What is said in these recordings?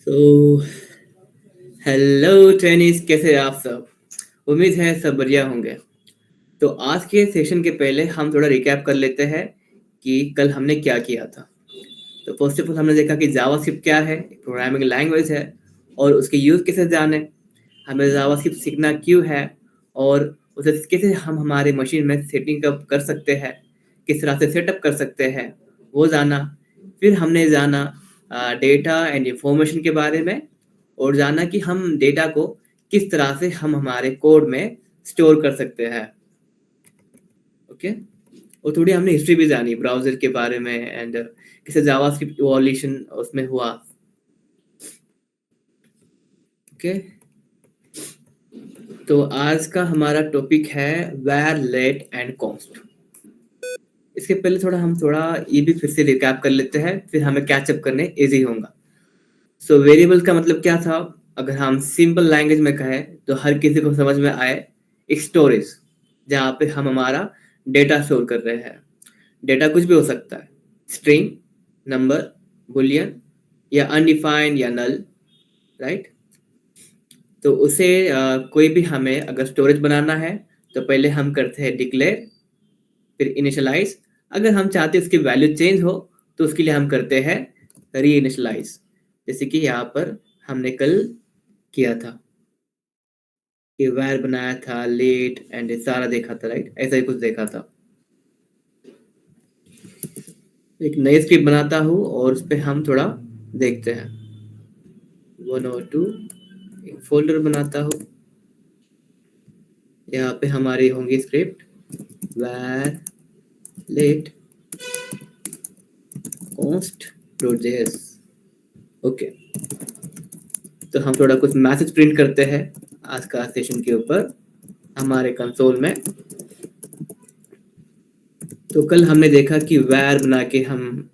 तो hello tennis, कैसे हैं आप सब। उम्मीद है सब बढ़िया होंगे। तो आज के सेशन के पहले हम थोड़ा रिकैप कर लेते हैं कि कल हमने क्या किया था। तो फर्स्ट ऑफ ऑल हमने देखा कि जावास्क्रिप्ट क्या है, एक प्रोग्रामिंग लैंग्वेज है और उसके यूज कैसे जाने, हमें जावास्क्रिप्ट सीखना क्यों है और उसे कैसे हम हमारे मशीन में सेटिंग अप कर सकते हैं, किस तरह से सेटअप कर सकते हैं वो जाना। फिर हमने जाना डेटा एंड इंफॉर्मेशन के बारे में और जाना कि हम डेटा को किस तरह से हम हमारे कोड में स्टोर कर सकते हैं। ओके, और थोड़ी हमने हिस्ट्री भी जानी ब्राउज़र के बारे में एंड कैसे जावास्क्रिप्ट इवोल्यूशन उसमें हुआ। ओके, तो आज का हमारा टॉपिक है where let एंड const। इसके पहले थोड़ा ये भी फिर से रिकैप कर लेते हैं, फिर हमें कैचअप करने इजी होगा। सो वेरिएबल का मतलब क्या था, अगर हम सिंपल लैंग्वेज में कहें तो हर किसी को समझ में आए, एक स्टोरेज जहाँ पे हम हमारा डेटा स्टोर कर रहे हैं। डेटा कुछ भी हो सकता है, स्ट्रिंग, नंबर, बुलियन या अनडिफाइंड या नल, राइट। तो उसे कोई भी हमें अगर स्टोरेज बनाना है तो पहले हम करते हैं डिक्लेयर, फिर इनिशियलाइज। अगर हम चाहते हैं उसकी वैल्यू चेंज हो तो उसके लिए हम करते हैं री इनिशियलाइज, जैसे कि यहाँ पर हमने कल किया था कि वैर बनाया था, लेट एंड सारा देखा था, राइट, ऐसा ही कुछ देखा था। एक नई स्क्रिप्ट बनाता हूँ और उस पर हम थोड़ा देखते हैं। 102 एक फोल्डर बनाता हूँ, यहाँ पे हमारी होंगी स्क्रिप्ट वैर लेट const.js। ओके, तो हम थोड़ा कुछ मैसेज प्रिंट करते हैं आज का सेशन के ऊपर हमारे कंसोल में। तो कल हमने देखा कि वैर बना के हम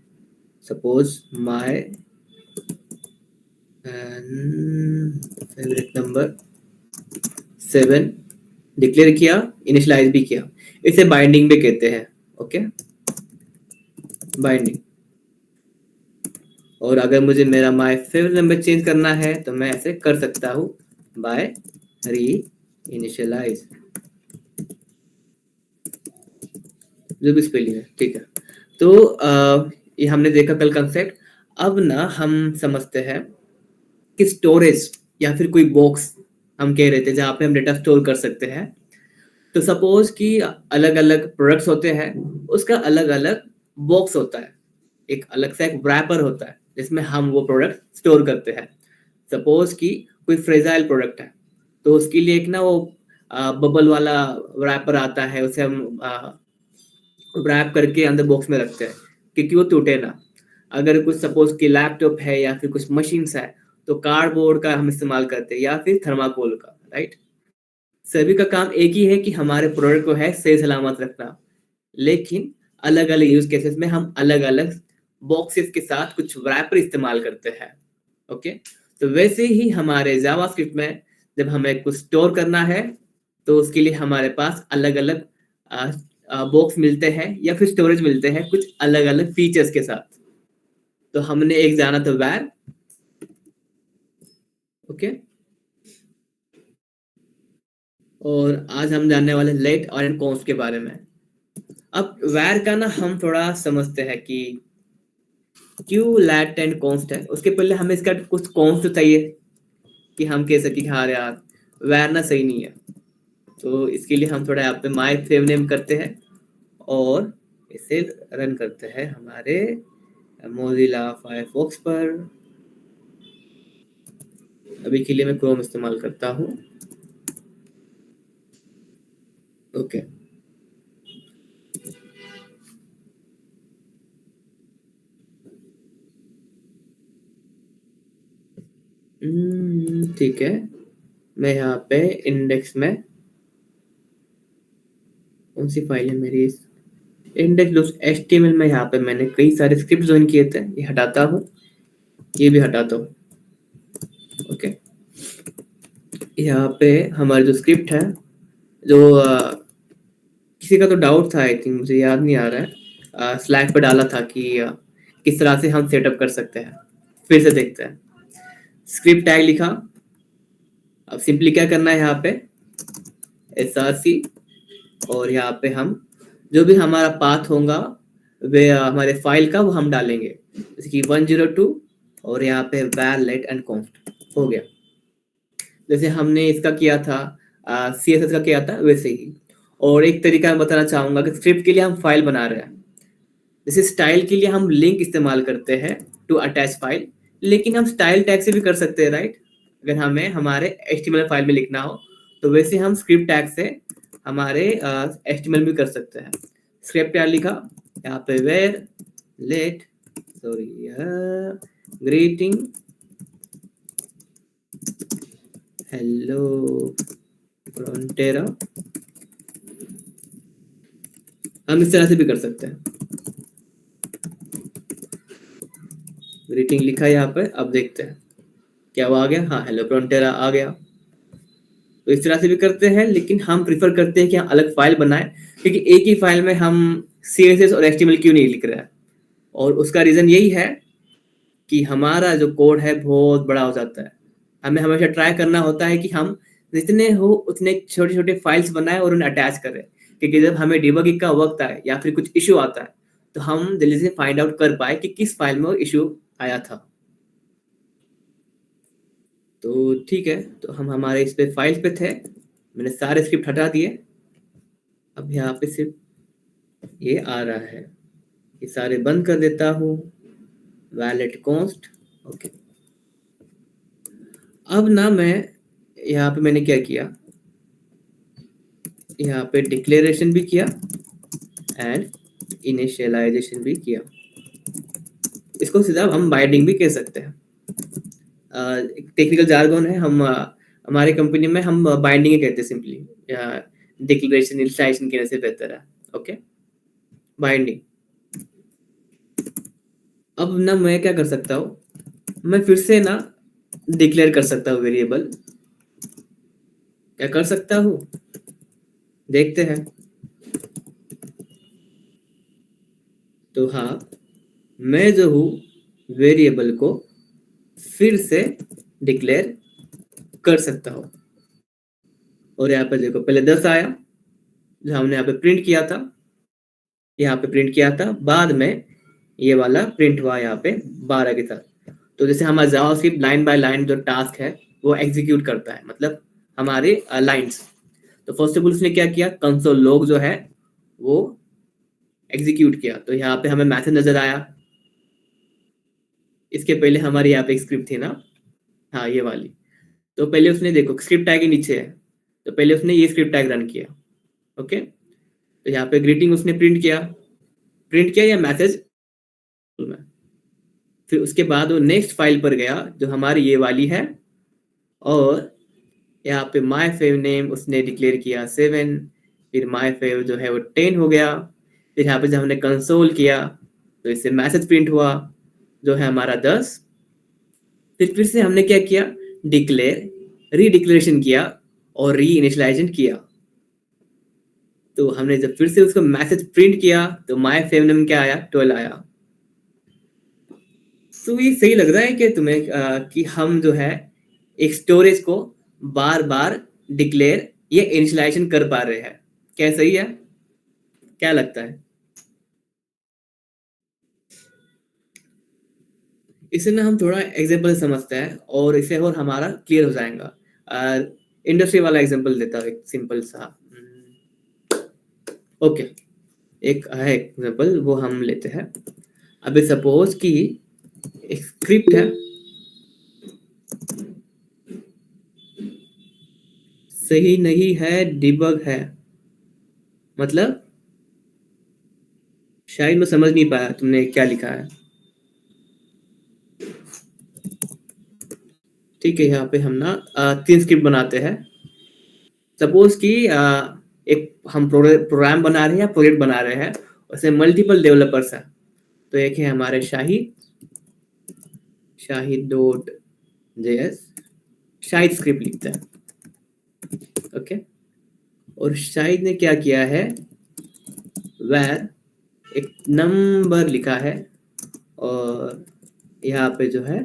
suppose my favourite number 7 declare किया, इनिशियलाइज भी किया। इसे बाइंडिंग भी कहते हैं। Okay, binding. और अगर मुझे मेरा माय फेवरेट नंबर चेंज करना है तो मैं ऐसे कर सकता हूँ बाय री इनिशियलाइज, जो भी स्पेलिंग है, ठीक है। तो ये हमने देखा कल कंसेप्ट। अब ना हम समझते हैं कि स्टोरेज या फिर कोई बॉक्स हम कह रहे थे जहाँ पे हम डेटा स्टोर कर सकते हैं। तो सपोज कि अलग अलग प्रोडक्ट्स होते हैं, उसका अलग अलग बॉक्स होता है, एक अलग सा एक रैपर होता है जिसमें हम वो प्रोडक्ट स्टोर करते हैं। सपोज कि कोई फ्रेजाइल प्रोडक्ट है तो उसके लिए एक ना वो बबल वाला रैपर आता है, उसे हम रैप करके अंदर बॉक्स में रखते हैं क्योंकि वो टूटे ना। अगर कुछ सपोज कि लैपटॉप है या फिर कुछ मशीन्स है तो कार्डबोर्ड का हम इस्तेमाल करते हैं या फिर थर्माकोल का, राइट। सभी का काम एक ही है कि हमारे प्रोडक्ट को है सही सलामत रखना, लेकिन अलग अलग यूज केसेस में हम अलग अलग बॉक्सेस के साथ कुछ रैपर इस्तेमाल करते हैं। ओके, तो वैसे ही हमारे जावास्क्रिप्ट में जब हमें कुछ स्टोर करना है तो उसके लिए हमारे पास अलग अलग बॉक्स मिलते हैं या फिर स्टोरेज मिलते हैं कुछ अलग अलग फीचर्स के साथ। तो हमने एक जाना था वैर। ओके, और आज हम जानने वाले लेट और कॉन्स्ट के बारे में। अब वैर का ना हम थोड़ा समझते हैं कि क्यों लेट एंड कॉन्स्ट है। उसके पहले हमें इसका कुछ कॉन्स्ट चाहिए कि हम कह सके हाँ यार वैर ना सही नहीं है। तो इसके लिए हम थोड़ा यहाँ पे माई सेव नेम करते हैं और इसे रन करते हैं हमारे मोजिला फायरफॉक्स पर। अभी के लिए मैं क्रोम इस्तेमाल करता हूँ। ओके, ठीक है। मैं यहाँ पे इंडेक्स में कौन सी फाइल है मेरी, इंडेक्स HTML में यहाँ पे मैंने कई सारे स्क्रिप्ट ज्वाइन किए थे, ये हटाता हूँ, ये भी हटाता हूँ। ओके, यहाँ पे हमारी जो स्क्रिप्ट है, जो किसी का तो डाउट था, आई थिंक मुझे याद नहीं आ रहा है, स्लैक पे डाला था कि किस तरह से हम सेटअप कर सकते हैं। फिर से देखते हैं। स्क्रिप्ट टैग लिखा। अब सिंपली क्या करना है यहाँ पे src, और यहाँ पे हम जो भी हमारा पाथ होगा वे हमारे फाइल का वो हम डालेंगे, जैसे कि 102, और यहाँ पे var let and const हो गया। जैसे हमने इसका किया था CSS का किया था वैसे ही। और एक तरीका मैं बताना चाहूंगा कि स्क्रिप्ट के लिए हम फाइल बना रहे हैं, जैसे स्टाइल के लिए हम लिंक इस्तेमाल करते हैं टू अटैच फाइल, लेकिन हम स्टाइल टैग से भी कर सकते हैं, राइट। अगर हमें हमारे HTML फाइल में लिखना हो तो वैसे हम स्क्रिप्ट टैग से हमारे HTML भी कर सकते हैं। स्क्रिप्ट टैग लिखा, यहाँ पे वेर लेट ग्रीटिंग हेलो फ्रंटेरा, हम इस तरह से भी कर सकते हैं। ग्रीटिंग लिखा है यहाँ पे, अब देखते हैं क्या वो आ गया। हाँ, हेलो फ्रंटेरा आ गया। तो इस तरह से भी करते हैं, लेकिन हम प्रिफर करते हैं कि हम अलग फाइल बनाएं, क्योंकि एक ही फाइल में हम CSS और HTML क्यों नहीं लिख रहे हैं। और उसका रीजन यही है कि हमारा जो कोड है बहुत बड़ा हो जाता है। हमें हमेशा ट्राई करना होता है कि हम जितने हो उतने छोटे छोटे फाइल्स बनाएं और उन्हें अटैच करें, क्योंकि जब हमें डिबगिंग का वक्त आए या फिर कुछ इशू आता है तो हम जल्दी से फाइंड आउट कर पाए कि किस फाइल में वो इशू आया था। तो ठीक है, तो हम हमारे इस पे फाइल पे थे, मैंने सारे स्क्रिप्ट हटा दिए। अब यहाँ पे सिर्फ ये आ रहा है, ये सारे बंद कर देता हूँ, वैलेट कॉन्स्ट। ओके, अब ना मैं यहाँ पे मैंने क्या किया, यहाँ पे डिक्लेरेशन भी किया एंड इनिशियलाइजेशन भी किया। इसको सीधा हम बाइंडिंग भी कह सकते हैं। टेक्निकल जार्गन है, हम हमारे कंपनी में हम बाइंडिंग ही कहते हैं सिंपली, या डिक्लेरेशन इनिशियलाइजेशन कहने से बेहतर है। Okay, binding. अब ना मैं क्या कर सकता हूँ, मैं फिर से ना डिक्लेयर कर सकता हूँ वेरिएबल। क्या कर सकता हूँ, देखते हैं। तो हाँ, मैं जो हूँ वेरिएबल को फिर से डिक्लेयर कर सकता हूँ। और यहाँ पे देखो पहले 10 आया जो हमने यहाँ पे प्रिंट किया था, यहाँ पे प्रिंट किया था, बाद में ये वाला प्रिंट हुआ यहाँ पे 12 के साथ। तो जैसे हमारा जावास्क्रिप्ट लाइन बाय लाइन जो टास्क है वो एग्जीक्यूट करता है, मतलब हमारे लाइंस। तो फर्स्ट ऑफ ऑल उसने क्या किया, कंसोल लॉग जो है वो एग्जीक्यूट किया, तो यहाँ पे हमें मैसेज नजर आया। इसके पहले हमारे यहाँ पे एक स्क्रिप्ट थी ना, हाँ ये वाली। तो पहले उसने देखो स्क्रिप्ट टैग के नीचे है, तो पहले उसने ये स्क्रिप्ट टैग रन किया। ओके, तो यहाँ पे ग्रीटिंग उसने प्रिंट किया या मैसेज में। फिर उसके बाद वो नेक्स्ट फाइल पर गया जो हमारी ये वाली है, और यहाँ पे माय फेव नेम उसने डिक्लेयर किया 7, फिर माय फेव जो है वो 10 हो गया। फिर यहाँ पे जब हमने कंसोल किया तो इससे मैसेज प्रिंट हुआ जो है हमारा 10। फिर से हमने क्या किया, रीडिक्लेरेशन किया और री इनिशियलाइजेशन किया। तो हमने जब फिर से उसको मैसेज प्रिंट किया तो माय फेव नेम क्या आया, 12 आया। तो ये सही लग रहा है कि तुम्हें कि हम जो है एक स्टोरेज को बार बार डिक्लेयर या इनिशियलाइजेशन कर पा रहे हैं। क्या सही है, क्या लगता है? इसे ना हम थोड़ा एग्जांपल समझते हैं और इसे और हमारा क्लियर हो जाएगा। इंडस्ट्री वाला एग्जांपल देता हूँ, एक सिंपल सा। ओके, एक है एग्जांपल, वो हम लेते हैं। अभी सपोज कि एक स्क्रिप्ट है, सही नहीं है डिबग है, मतलब शायद मैं समझ नहीं पाया तुमने क्या लिखा है। ठीक है, यहाँ पे हम ना 3 स्क्रिप्ट बनाते हैं। सपोज कि एक हम प्रोग्राम बना रहे हैं या प्रोजेक्ट बना रहे हैं, उसमें मल्टीपल डेवलपर्स हैं। तो एक है हमारे Shahid dot JS, Shahid script लिखते हैं। ओके, और शाहिद ने क्या किया है, वह एक नंबर लिखा है, और यहाँ पे जो है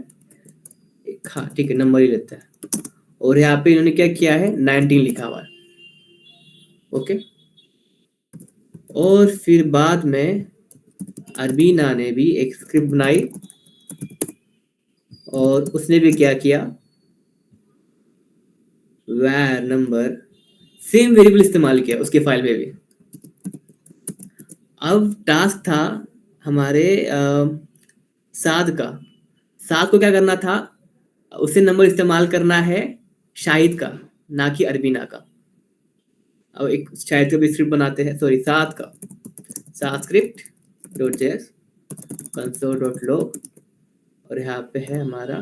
हाँ ठीक है, नंबर ही लेते हैं। और यहाँ पे इन्होंने क्या किया है, 19 लिखा हुआ है। ओके, और फिर बाद में अरबीना ने भी एक स्क्रिप्ट बनाई और उसने भी क्या किया, वैर नंबर, सेम वेरिएबल इस्तेमाल किया उसके फाइल में भी। अब टास्क था हमारे साद का। साद को क्या करना था, उसे नंबर इस्तेमाल करना है शाहिद का, ना कि अरबीना का। अब एक शाहिद का भी स्क्रिप्ट बनाते हैं, सॉरी साद का, sad script dot JS console dot log, और यहाँ पे है हमारा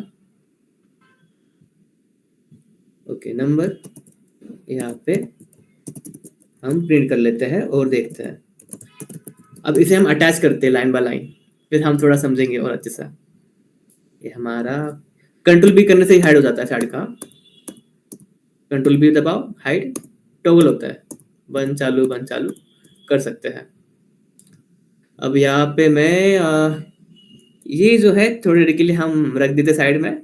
ओके नंबर। यहाँ पे हम प्रिंट कर लेते हैं और देखते हैं। अब इसे हम अटैच करते हैं लाइन बाय लाइन, फिर हम थोड़ा समझेंगे और अच्छे से। ये हमारा कंट्रोल बी करने से ही हाइड हो जाता है साइड का। कंट्रोल बी दबाओ, हाइड टॉगल होता है, बंद चालू कर सकते हैं। अब यहाँ पे मैं ये जो है थोड़ी देर के लिए हम रख देते साइड में,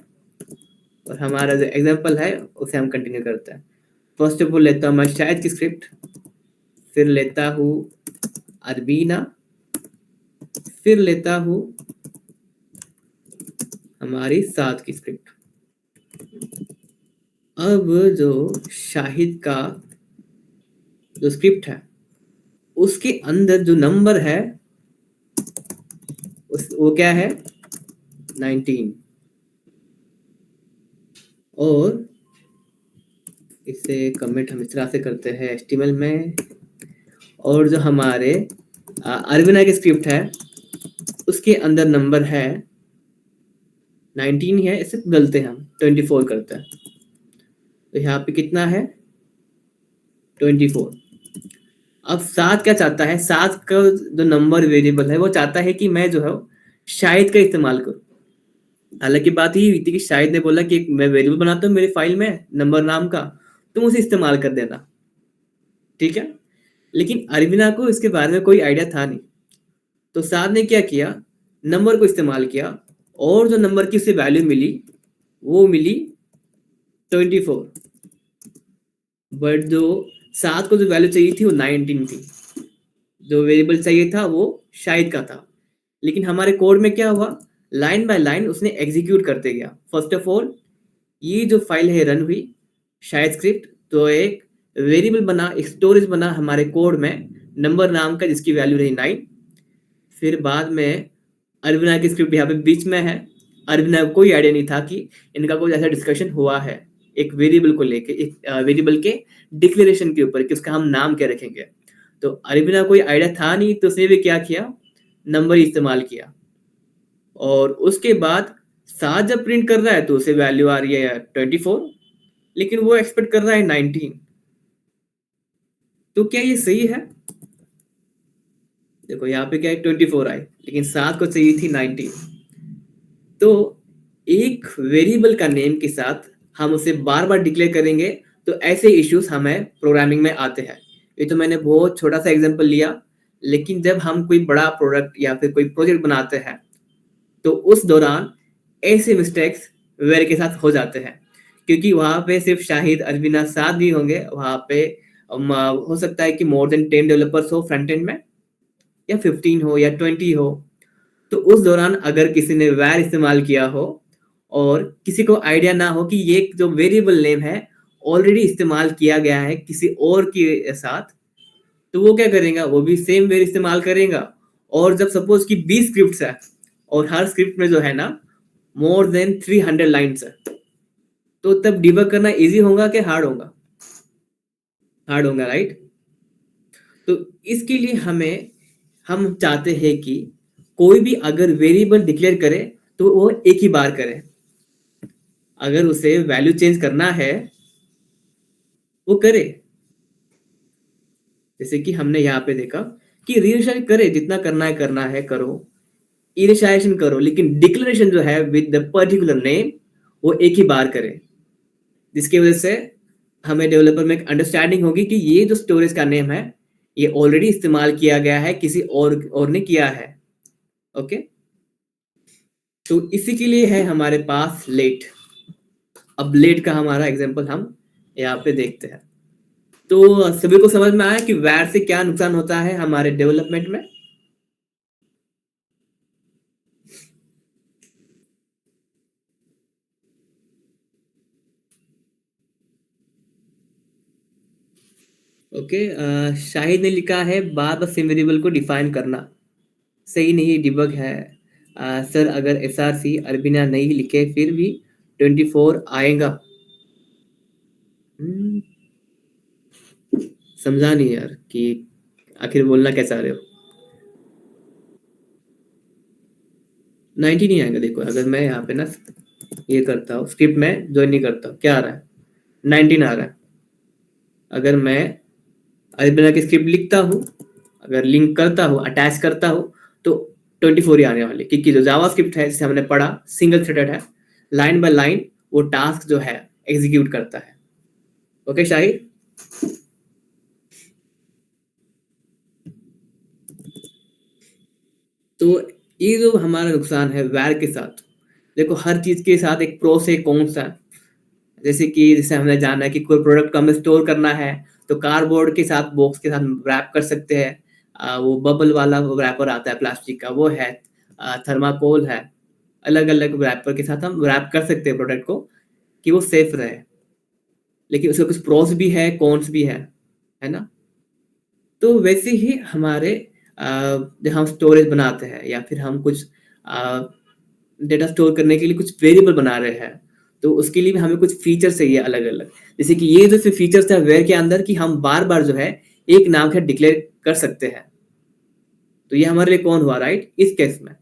और हमारा जो एग्जांपल है उसे हम कंटिन्यू करते हैं। फर्स्ट ऑफ ऑल लेता हूँ मैं शायद की स्क्रिप्ट, फिर लेता हूँ अरबीना, फिर लेता हूँ हमारी साथ की स्क्रिप्ट। अब जो शाहिद का जो स्क्रिप्ट है उसके अंदर जो नंबर है वो क्या है, 19। और इसे कमेंट हम इस तरह से करते हैं HTML में। और जो हमारे अरबिना की स्क्रिप्ट है उसके अंदर नंबर है 19 है, इसे बदलते हैं हम 24 करते हैं। तो यहाँ पे कितना है, 24। अब सात क्या चाहता है, सात का जो नंबर वेरिएबल है वो चाहता है कि मैं जो है शाहिद का इस्तेमाल करूं। हालांकि बात ये हुई थी कि शाहिद ने बोला कि मैं वेरिएबल बनाता हूँ मेरी फाइल में नंबर नाम का, तुम उसे इस्तेमाल कर देना, ठीक है। लेकिन अरबिना को इसके बारे में कोई आइडिया था नहीं, तो साद ने क्या किया, नंबर को इस्तेमाल किया, और जो नंबर की उसे वैल्यू मिली वो मिली 24। बट जो सात को जो वैल्यू चाहिए थी वो 19 थी, जो वेरिएबल चाहिए था वो शाहिद का था। लेकिन हमारे कोड में क्या हुआ, लाइन बाय लाइन उसने एग्जीक्यूट करते गया। फर्स्ट ऑफ ऑल ये जो फाइल है रन हुई शायद स्क्रिप्ट, तो एक वेरिएबल बना, एक स्टोरेज बना हमारे कोड में नंबर नाम का, जिसकी वैल्यू रही 9। फिर बाद में अरबिना की स्क्रिप्ट यहाँ पे बीच में है। अरबिना को कोई आइडिया नहीं था कि इनका कोई ऐसा डिस्कशन हुआ है एक वेरिएबल को लेके, एक वेरिएबल के डिक्लेरेशन के ऊपर कि उसका हम नाम क्या रखेंगे। तो अरबिना कोई आइडिया था नहीं, तो उसने भी क्या किया, नंबर इस्तेमाल किया। और उसके बाद सात जब प्रिंट कर रहा है तो उसे वैल्यू आ रही है 24, लेकिन वो एक्सपेक्ट कर रहा है 19। तो क्या ये सही है? देखो यहाँ पे क्या है, 24 आई, लेकिन सात को चाहिए थी 19। तो एक वेरिएबल का नेम के साथ हम उसे बार बार डिक्लेयर करेंगे तो ऐसे इश्यूज हमें प्रोग्रामिंग में आते हैं। ये तो मैंने बहुत छोटा सा एग्जांपल लिया, लेकिन जब हम कोई बड़ा प्रोडक्ट या फिर कोई प्रोजेक्ट बनाते हैं तो उस दौरान ऐसे मिस्टेक्स वेर के साथ हो जाते हैं, क्योंकि वहां पे सिर्फ शाहिद अरबिना साथ भी होंगे। वहां पे हो सकता है कि मोर देन 10 डेवलपर्स हो फ्रंट एंड में, या 15 हो या 20 हो। तो उस दौरान अगर किसी ने वैर इस्तेमाल किया हो और किसी को आइडिया ना हो कि ये जो वेरिएबल नेम है ऑलरेडी इस्तेमाल किया गया है किसी और के साथ, तो वो क्या करेगा, वो भी सेम वेर इस्तेमाल करेगा। और जब सपोज कि 20 स्क्रिप्ट्स है और हर स्क्रिप्ट में जो है ना मोर देन 300 लाइन्स है, तो तब डिबग करना इजी होगा कि हार्ड होगा? हार्ड होगा, राइट। तो इसके लिए हम चाहते हैं कि कोई भी अगर वेरिएबल डिक्लेयर करे तो वो एक ही बार करे। अगर उसे वैल्यू चेंज करना है वो करे। जैसे कि हमने यहाँ पे देखा कि रीइनिशियलाइज करे, जितना करना है करो, इनिशियलाइजेशन करो, लेकिन डिक्लेरेशन जो है विद द पर्टिकुलर नेम वो एक ही बार करे, जिसकी वजह से हमें डेवलपर में एक अंडरस्टैंडिंग होगी कि ये जो स्टोरेज का नेम है ये ऑलरेडी इस्तेमाल किया गया है, किसी और ने किया है। ओके, तो इसी के लिए है हमारे पास लेट। अब लेट का हमारा एग्जांपल हम यहाँ पे देखते हैं। तो सभी को समझ में आया कि वैर से क्या नुकसान होता है हमारे डेवलपमेंट में। ओके, शाहिद ने लिखा है बार बार सिम वेरिएबल को डिफाइन करना सही नहीं डिबग है। सर अगर एसआरसी अरबिना नहीं लिखे फिर भी 24 आएगा। हम्म, समझा नहीं यार कि आखिर बोलना क्या चाह रहे हो। 90 नहीं आएगा। देखो अगर मैं यहाँ पे ना ये करता हूँ, स्क्रिप्ट में ज्वाइन नहीं करता हूँ, क्या आ रहा है? 19 आ रहा है। अगर मैं अरबिना की स्क्रिप्ट लिखता हूँ, अगर लिंक करता हूँ, अटैच करता हूँ, तो 24 ही आने वाले, क्योंकि जो जावा स्क्रिप्ट है जिसे हमने पढ़ा सिंगल थ्रेडेड है, लाइन बाय लाइन वो टास्क जो है एग्जीक्यूट करता है। ओके शाहिद। तो ये जो हमारा नुकसान है वैर के साथ, देखो हर चीज के साथ एक प्रोस है कॉन्स है। जैसे हमने जाना है कि कोई प्रोडक्ट को हमें स्टोर करना है तो कार्डबोर्ड के साथ बॉक्स के साथ रैप कर सकते हैं। वो बबल वाला वो रैपर आता है प्लास्टिक का, वो है। थर्माकोल है। अलग अलग रैपर के साथ हम रैप कर सकते हैं प्रोडक्ट को कि वो सेफ रहे। लेकिन उसका कुछ प्रोस भी है कॉन्स भी है ना। तो वैसे ही हमारे जब हम स्टोरेज बनाते हैं या फिर हम कुछ डेटा स्टोर करने के लिए कुछ वेरिएबल बना रहे हैं, तो उसके लिए भी हमें कुछ फीचर चाहिए अलग अलग। जैसे कि ये जो फीचर्स है वेयर के अंदर कि हम बार बार जो है एक नाम से डिक्लेयर कर सकते हैं। तो ये हमारे लिए कौन हुआ, राइट, इस केस में।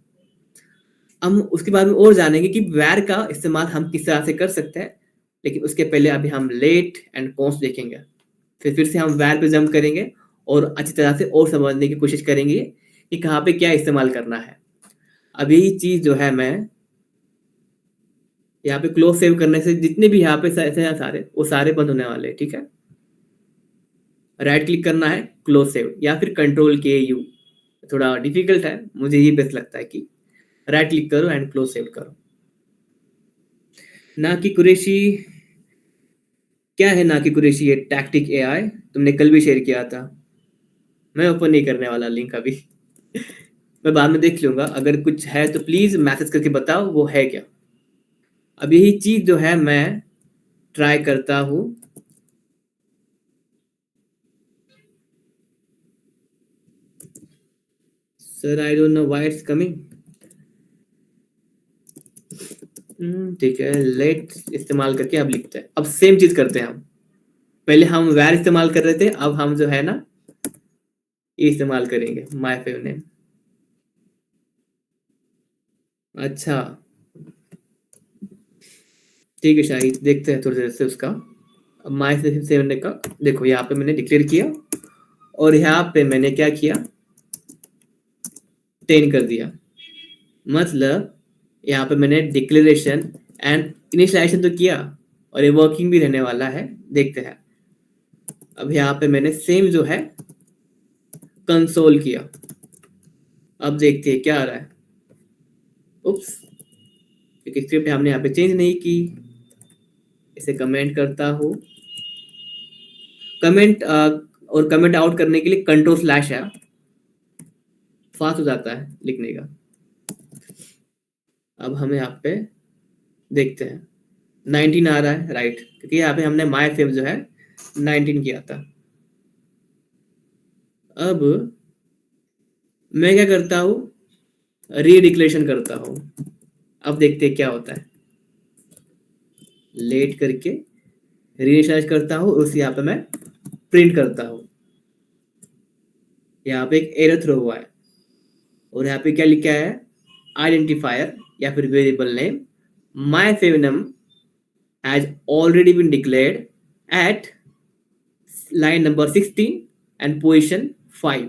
हम उसके बाद में और जानेंगे कि वेयर का इस्तेमाल हम किस तरह से कर सकते हैं। लेकिन उसके पहले अभी हम लेट एंड कॉन्स्ट देखेंगे। फिर से हम वेयर पे जंप करेंगे और अच्छी तरह से और समझने की कोशिश करेंगे कि कहाँ पे क्या इस्तेमाल करना है। अब यही चीज जो है मैं यहाँ पे क्लोज सेव करने से जितने भी यहाँ पे ऐसे हैं सारे, वो सारे बंद होने वाले हैं, ठीक है। राइट क्लिक करना है, क्लोज सेव, या फिर कंट्रोल के यू। थोड़ा डिफिकल्ट है, मुझे ये बेस्ट लगता है कि राइट क्लिक करो एंड क्लोज सेव करो। ना कि कुरैशी, क्या है ना कि कुरैशी, ये टैक्टिक एआई तुमने कल भी शेयर किया था। मैं ओपन नहीं करने वाला लिंक अभी। मैं बाद में देख लूंगा, अगर कुछ है तो प्लीज मैसेज करके बताओ वो है क्या। अब यही चीज जो है मैं ट्राई करता हूँ। Sir I don't know why it's coming. ठीक है, लेट इस्तेमाल करके अब लिखते हैं। अब सेम चीज करते हैं हम। पहले हम वैर इस्तेमाल कर रहे थे, अब हम जो है ना ये इस्तेमाल करेंगे, माय फेव नेम। अच्छा ठीक है शाहिद, देखते हैं थोड़ी देर से उसका। अब माय फेव नेम का देखो, यहाँ पे मैंने डिक्लेयर किया और यहाँ पे मैंने क्या किया, 10 कर दिया। मतलब यहाँ पे मैंने डिक्लेरेशन एंड इनिशियलाइजेशन तो किया और ये वर्किंग भी रहने वाला है, देखते हैं। अब यहाँ पे मैंने सेम जो है कंसोल किया। अब देखते हैं क्या आ रहा है। उप्स, क्योंकि स्क्रिप्ट हमने यहाँ पे चेंज नहीं की। इसे कमेंट करता हूँ। कमेंट और कमेंट आउट करने के लिए कंट्रोल स्लैश है, फास्ट हो जाता है लिखने का। अब हम यहाँ पे देखते हैं 19 आ रहा है, राइट, क्योंकि यहाँ पे हमने माय फेव जो है 19 किया था। अब मैं क्या करता हूँ, रीडिक्लेरेशन करता हूँ। अब देखते हैं क्या होता है। लेट करके रीइनिशियलाइज करता हूँ, उस यहाँ पे मैं प्रिंट करता हूँ। यहाँ पे एक एरर थ्रो हुआ है और यहाँ पे क्या लिखा है, आइडेंटिफायर या फिर variable name my favnum has already been declared at line number 16 and position 5,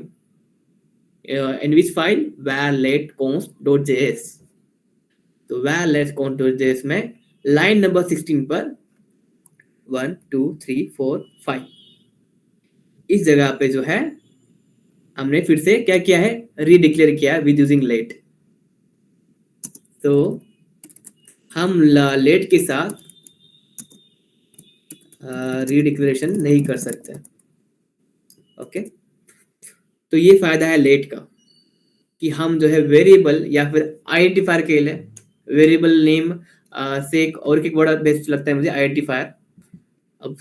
in which file var let const.js। तो var let const.js में लाइन नंबर 16 पर 1 2 3 4 5 इस जगह पे जो है हमने फिर से क्या किया है, रीडिक्लेयर किया है विद यूजिंग लेट। तो हम लेट के साथ रीडिक्लेरेशन नहीं कर सकते। ओके, तो ये फायदा है लेट का कि हम जो है वेरिएबल या फिर आइडेंटिफायर के लिए वेरिएबल नेम से एक और एक बड़ा बेस्ट लगता है मुझे आइडेंटिफायर। अब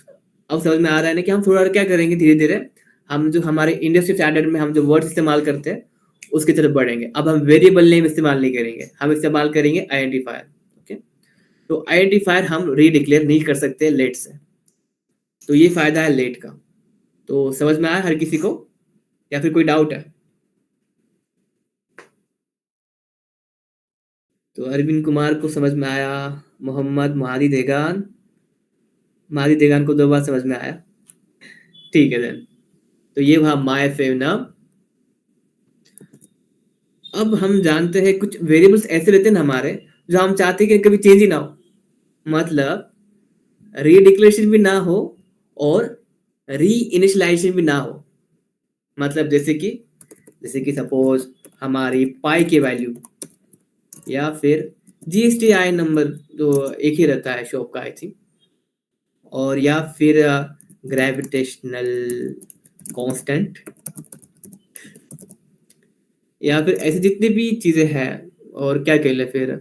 अब समझ में आ रहा है ना कि हम थोड़ा क्या करेंगे, धीरे धीरे हम जो हमारे इंडस्ट्री स्टैंडर्ड में हम जो वर्ड इस्तेमाल करते हैं उसकी तरफ बढ़ेंगे। अब हम वेरिएबल नेम इस्तेमाल नहीं करेंगे, हम इस्तेमाल करेंगे आइडेंटिफायर। ओके, तो आइडेंटिफायर हम रीडिक्लेयर नहीं कर सकते लेट से, तो ये फायदा है लेट का। तो समझ में आया हर किसी को या फिर कोई डाउट है? तो अरविंद कुमार को समझ में आया, मोहम्मद महादी देगान को 2 बार समझ में आया। ठीक है देन, तो ये वहां माय फेव नाम। अब हम जानते हैं कुछ वेरिएबल्स ऐसे रहते हैं ना हमारे, जो हम चाहते हैं कि कभी चेंज ही ना हो, मतलब रीडिक्लेरेशन भी ना हो और री इनिशियलाइजेशन भी ना हो। मतलब जैसे कि सपोज हमारी पाई की वैल्यू या फिर जीएसटीआई नंबर जो एक ही रहता है शॉप का आई थिंक, और या फिर ग्रेविटेशनल कांस्टेंट, या फिर ऐसी जितनी भी चीजें हैं, और क्या कह ले फिर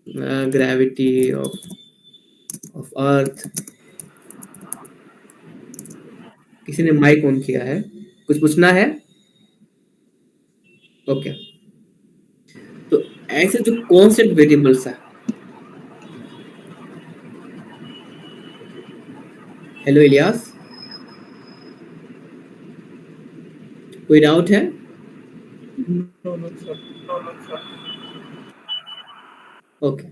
ग्रेविटी ऑफ अर्थ। किसी ने माइक ऑन किया है, कुछ पूछना है? ओके, तो ऐसे जो कांस्टेंट वेरिएबल्स है। हेलो इलियास, कोई डाउट है? ओके,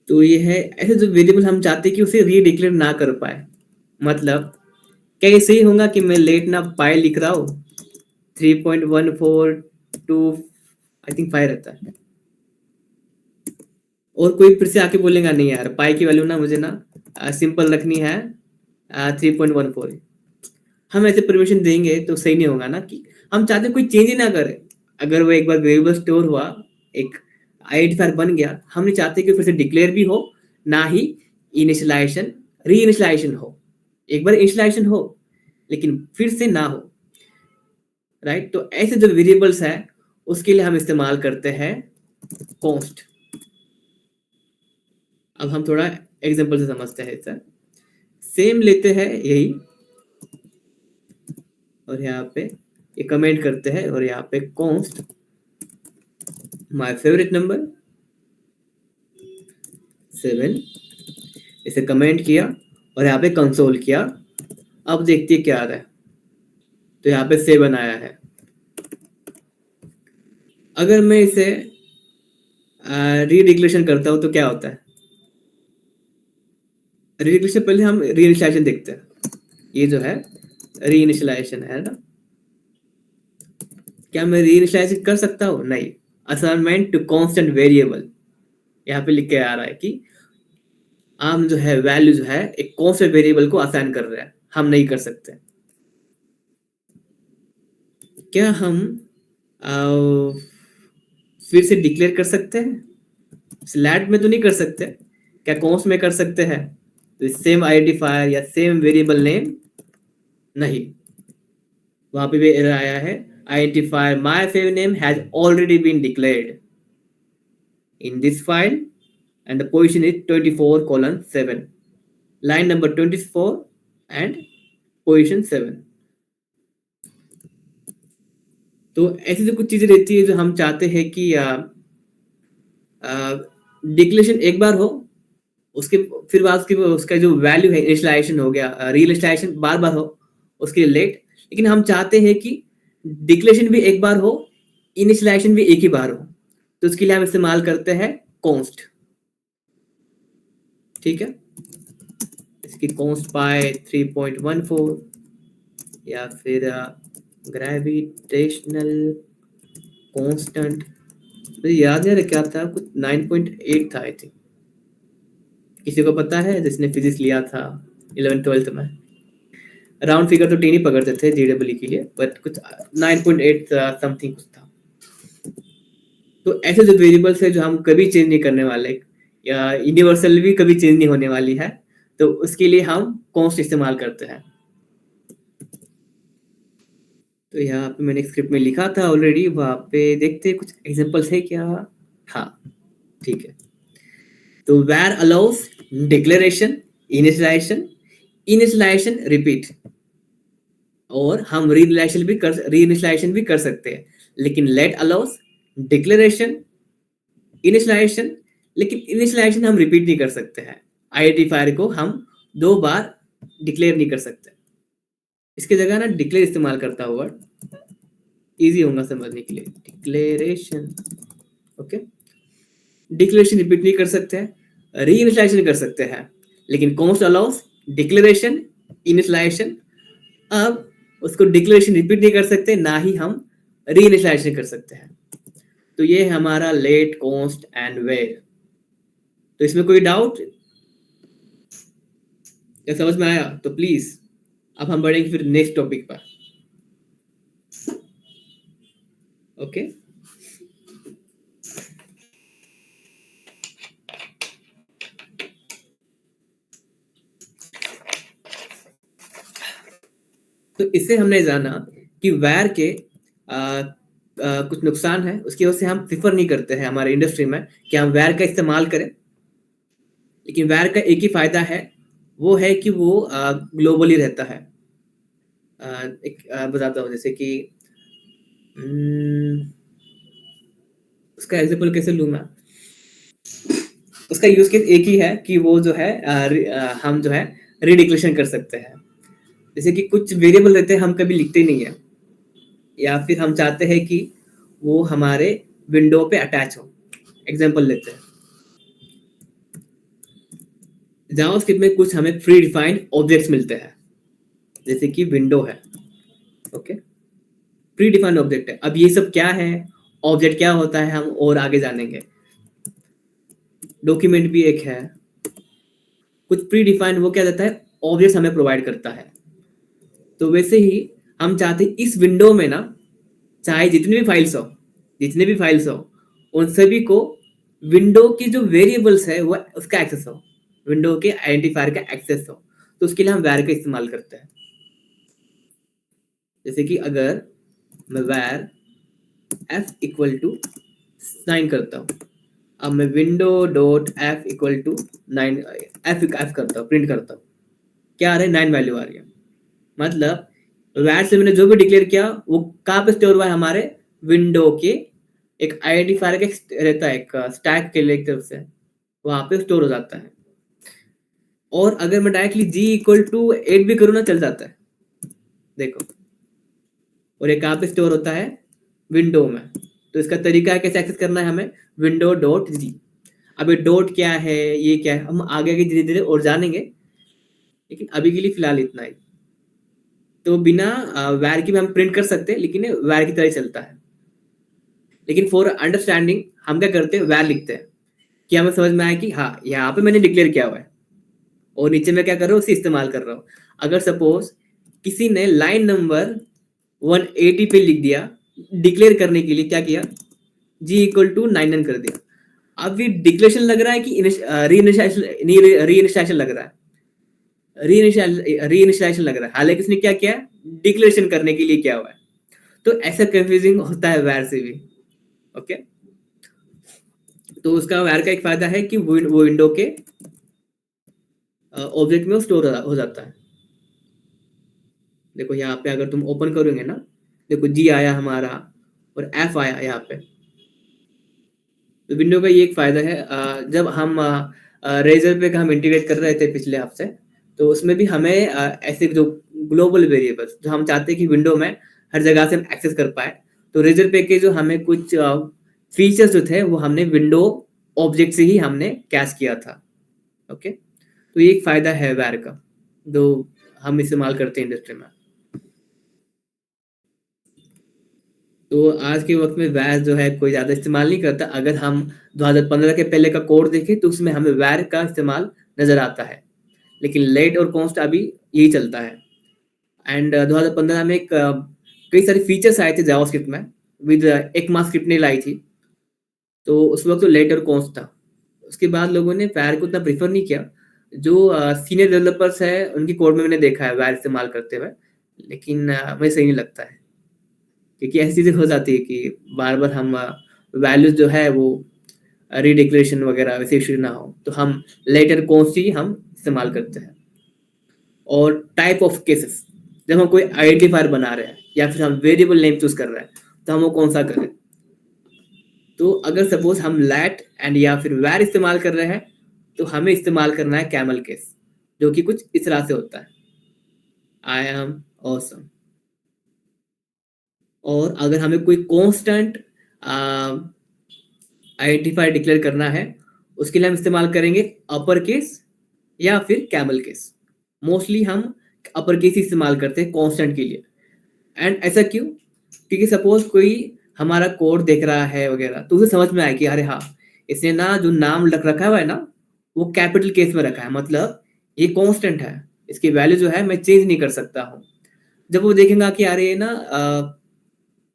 तो ये है ऐसे जो वेरिएबल हम चाहते हैं कि उसे रीडिक्लेयर ना कर पाए। मतलब क्या ये सही होगा कि मैं लेट ना पाई लिख रहा हूँ 3.142 आई थिंक 5 रहता है, और कोई फिर से आके बोलेगा नहीं यार पाई की वैल्यू ना मुझे ना सिंपल रखनी है 3.14। हम ऐसे परमिशन देंगे तो सही नहीं होगा ना, कि हम चाहते कोई चेंज ही ना करे। अगर वो एक बार वेरिएबल स्टोर हुआ, एक आइडेंटिफायर बन गया, हम नहीं चाहते कि फिर से डिक्लेयर भी हो, ना ही इनिशियलाइजेशन री इनिशियलाइजेशन हो। एक बार इनिशियलाइजेशन हो लेकिन फिर से ना हो, राइट? तो ऐसे जो वेरिएबल्स है उसके लिए हम इस्तेमाल करते हैं कॉन्स्ट। अब हम थोड़ा एग्जांपल से समझते हैं सर। सेम लेते हैं यही, और यहाँ पे ये कमेंट करते हैं, और यहाँ पे कॉन्स्ट माय फेवरेट नंबर 7, इसे कमेंट किया और यहाँ पे कंसोल किया। अब देखते हैं क्या आ रहा है, तो यहाँ पे 7 आया है। अगर मैं इसे रीडिक्लेरेशन करता हूँ तो क्या होता है? रीडिक्लेरेशन पहले हम रीइनिशियलाइजेशन देखते हैं। ये जो है रीइनिशियलाइजेशन है ना, क्या मैं रीइनिशियलाइजेशन कर सकता हूँ? नहीं। असाइनमेंट टू कांस्टेंट वेरिएबल, यहाँ पे लिख के आ रहा है कि हम जो है वैल्यू जो है एक कांस्टेंट वेरिएबल को असाइन कर रहे हैं, हम नहीं कर सकते। क्या हम फिर से डिक्लेयर कर सकते हैं? स्लैट में तो नहीं कर सकते, क्या कॉन्स्ट में कर सकते हैं? तो सेम आइडेंटिफायर या सेम वेरिएबल नेम नहीं, वहां पे भी एरर आया है। Identifier my fav name has already been declared in this file and the position is 24:7, line number 24 and position 7। तो ऐसी जो कुछ चीजें रहती है जो हम चाहते हैं कि डिक्लेरेशन एक बार हो, उसके फिर बाद उसका जो वैल्यू है इनिशियलाइजेशन हो गया, रीइनिशियलाइजेशन बार बार हो, उसके लिए लेट। लेकिन हम चाहते हैं कि डिक्लेरेशन भी एक बार हो, इनिशियलाइजेशन भी एक ही बार हो, तो उसके लिए हम इस्तेमाल करते हैं कॉन्स्ट। ठीक है, इसकी कॉन्स्ट पाई 3.14, या फिर ग्रेविटेशनल कांस्टेंट, मुझे याद नहीं आ रहा क्या था, कुछ 9.8 था आई थिंक। किसी को पता है जिसने फिजिक्स लिया था 11th-12th में? राउंड फिगर तो 10 ही पकड़ते थे जीडब्ल्यू के लिए, बट कुछ 9.8 समथिंग कुछ था। तो ऐसे जो वेरिएबल्स है जो हम कभी चेंज नहीं करने वाले, या यूनिवर्सल भी कभी चेंज नहीं होने वाली है, तो उसके लिए हम कॉन्स्ट इस्तेमाल करते हैं। तो यहाँ पे मैंने स्क्रिप्ट में लिखा था ऑलरेडी, वहाँ पे देखते हैं कुछ एग्जांपल्स है क्या। हाँ, ठीक है। तो where allows declaration, initialization repeat, और हम रीइनिशियलाइजेशन भी कर सकते हैं, लेकिन लेट अलाउस डिक्लेरेशन, इनिशियलाइजेशन, लेकिन इनिशियलाइजेशन हम रिपीट नहीं कर सकते हैं। आइडेंटिफायर को हम 2 बार डिक्लेयर नहीं कर सकते। इसकी जगह ना डिक्लेयर इस्तेमाल करता हुआ इजी होगा समझने के लिए। Declaration, okay. डिक्लेरेशन रिपीट नहीं कर सकते हैं, रीइनिशियलाइजेशन कर सकते हैं, लेकिन कॉन्स्ट अलाउस डिक्लेरेशन, इनिशियलाइजेशन। अब उसको डिक्लेरेशन रिपीट नहीं कर सकते, ना ही हम रीइनिशियलाइजेशन कर सकते हैं। तो ये है हमारा लेट, कॉन्स्ट एंड वेयर। तो इसमें कोई डाउट या समझ में आया तो प्लीज। अब हम बढ़ेंगे फिर नेक्स्ट टॉपिक पर। ओके, तो इससे हमने जाना कि वैर के कुछ नुकसान है, उसकी वजह से हम प्रिफर नहीं करते हैं हमारे इंडस्ट्री में कि हम वैर का इस्तेमाल करें। लेकिन वैर का एक ही फायदा है, वो है कि वो ग्लोबली रहता है। एक बताता हूँ, जैसे कि उसका एग्जांपल कैसे लूँ मैं। उसका यूज केस एक ही है कि वो जो है हम जो है रीडिक्लेरेशन कर सकते हैं। जैसे कि कुछ वेरिएबल रहते हैं हम कभी लिखते नहीं है, या फिर हम चाहते हैं कि वो हमारे विंडो पे अटैच हो। एग्जांपल लेते हैं, जावास्क्रिप्ट में कुछ हमें प्री डिफाइंड ऑब्जेक्ट्स मिलते हैं, जैसे कि विंडो है, ओके। प्री डिफाइंड ऑब्जेक्ट है। अब ये सब क्या है, ऑब्जेक्ट क्या होता है, हम और आगे जानेंगे। डॉक्यूमेंट भी एक है। कुछ प्री डिफाइंड वो क्या देता है, ऑब्जेक्ट्स हमें प्रोवाइड करता है। तो वैसे ही हम चाहते हैं इस विंडो में ना, चाहे जितने भी फाइल्स हो, उन सभी को विंडो के जो वेरिएबल्स है वो उसका एक्सेस हो, विंडो के आइडेंटिफायर का एक्सेस हो। तो उसके लिए हम वैर का इस्तेमाल करते हैं। जैसे कि अगर मैं वैर f इक्वल टू 9 करता हूँ, अब मैं window dot F equal to 9 F करता हूँ, प्रिंट करता हूँ, क्या आ रहा है, 9 वैल्यू आ रही है। मतलब वैर से मैंने जो भी डिक्लेयर किया वो कहाँ पे स्टोर हुआ है, हमारे विंडो के एक आइडेंटिफायर का रहता है, एक स्टैक के लिए एक तरफ से वहां पे स्टोर हो जाता है। और अगर मैं डायरेक्टली जी इक्वल टू 8 भी करूँ ना, चल जाता है, देखो। और ये कहाँ पे स्टोर होता है, विंडो में। तो इसका तरीका है कैसे एक्सेस करना है हमें, विंडो डॉट जी। अब ये डॉट क्या है, ये क्या है, हम आगे आगे धीरे धीरे और जानेंगे, लेकिन अभी के लिए फिलहाल इतना ही। तो बिना वैर की भी हम प्रिंट कर सकते हैं, लेकिन वैर की तरह ही चलता है। लेकिन फॉर अंडरस्टैंडिंग हम क्या करते हैं, वैर लिखते हैं कि हमें समझ में आए कि हाँ यहाँ पे मैंने डिक्लेयर किया हुआ है, और नीचे में क्या कर रहा हूँ, उसे इस्तेमाल कर रहा हूँ। अगर सपोज किसी ने लाइन नंबर 180 पे लिख दिया, डिक्लेयर करने के लिए क्या किया, जी इक्वल टू 9 कर दिया। अब ये डिक्लेरेशन लग रहा है कि रीइनिशियलाइजेशन लग रहा है, रीइनिशियलाइजेशन लग रहा है, हालांकि उसने क्या किया, डिक्लेरेशन करने के लिए क्या हुआ है। तो ऐसा कंफ्यूजिंग होता है वैर से भी, ओके। तो उसका वैर का एक फायदा है कि वो विंडो के ऑब्जेक्ट में स्टोर हो जाता है। देखो यहाँ पे अगर तुम ओपन करोगे ना, देखो जी आया हमारा और एफ आया यहाँ पे। तो विंडो का ये एक फायदा है। जब हम रेजर पे का हम इंटीग्रेट कर रहे थे पिछले हफ्ते, तो उसमें भी हमें ऐसे जो ग्लोबल वेरिएबल्स जो हम चाहते हैं कि विंडो में हर जगह से हम एक्सेस कर पाए, तो रेजर पे के जो हमें कुछ फीचर्स जो थे वो हमने विंडो ऑब्जेक्ट से ही हमने कैच किया था, ओके। तो ये एक फायदा है वैर का, जो हम इस्तेमाल करते हैं इंडस्ट्री में। तो आज के वक्त में वैर जो है कोई ज़्यादा इस्तेमाल नहीं करता। अगर हम 2015 के पहले का कोड देखें तो उसमें हमें वैर का इस्तेमाल नज़र आता है, लेकिन लेट और कॉन्स्ट अभी यही चलता है। एंड 2015 में कई सारे फीचर्स आए थे जावास्क्रिप्ट में, विद ECMAScript ने लाई थी। तो उस वक्त तो लेट और कॉन्स्ट था, उसके बाद लोगों ने वार को उतना प्रेफर नहीं किया। जो सीनियर डेवलपर्स है उनकी कोड में मैंने देखा है वार इस्तेमाल करते हुए, लेकिन मुझे सही नहीं लगता है, क्योंकि ऐसी चीजें हो जाती है कि बार बार हम वैल्यूज जो है वो रीडिक्लेरेशन वगैरह वैसे इशू ना हो, तो हम लेटर कॉन्स्ट ही हम इस्तेमाल करते हैं। और टाइप ऑफ केसेस, जब हम कोई आइडेंटिफायर बना रहे हैं या फिर हम वेरिएबल नेम चूज कर रहे हैं, तो हम वो कौन सा करें। तो अगर सपोज हम लेट एंड या फिर वेर इस्तेमाल कर रहे हैं, तो हमें इस्तेमाल करना है कैमल केस, जो कि कुछ इस तरह से होता है, आई एम ऑसम। और अगर हमें कोई कांस्टेंट आइडेंटिफायर डिक्लेयर करना है, उसके लिए हम इस्तेमाल करेंगे अपर केस या फिर कैमल केस। मोस्टली हम अपर केस ही इस्तेमाल करते हैं कांस्टेंट के लिए। एंड ऐसा क्यों? क्योंकि सपोज कोई हमारा कोड देख रहा है वगैरह, तो उसे समझ में आए कि अरे हाँ, इसने ना जो नाम रखा हुआ है ना, वो कैपिटल केस में रखा है, मतलब ये कांस्टेंट है, इसकी वैल्यू जो है मैं चेंज नहीं कर सकता हूँ। जब वो देखेगा कि अरे ये ना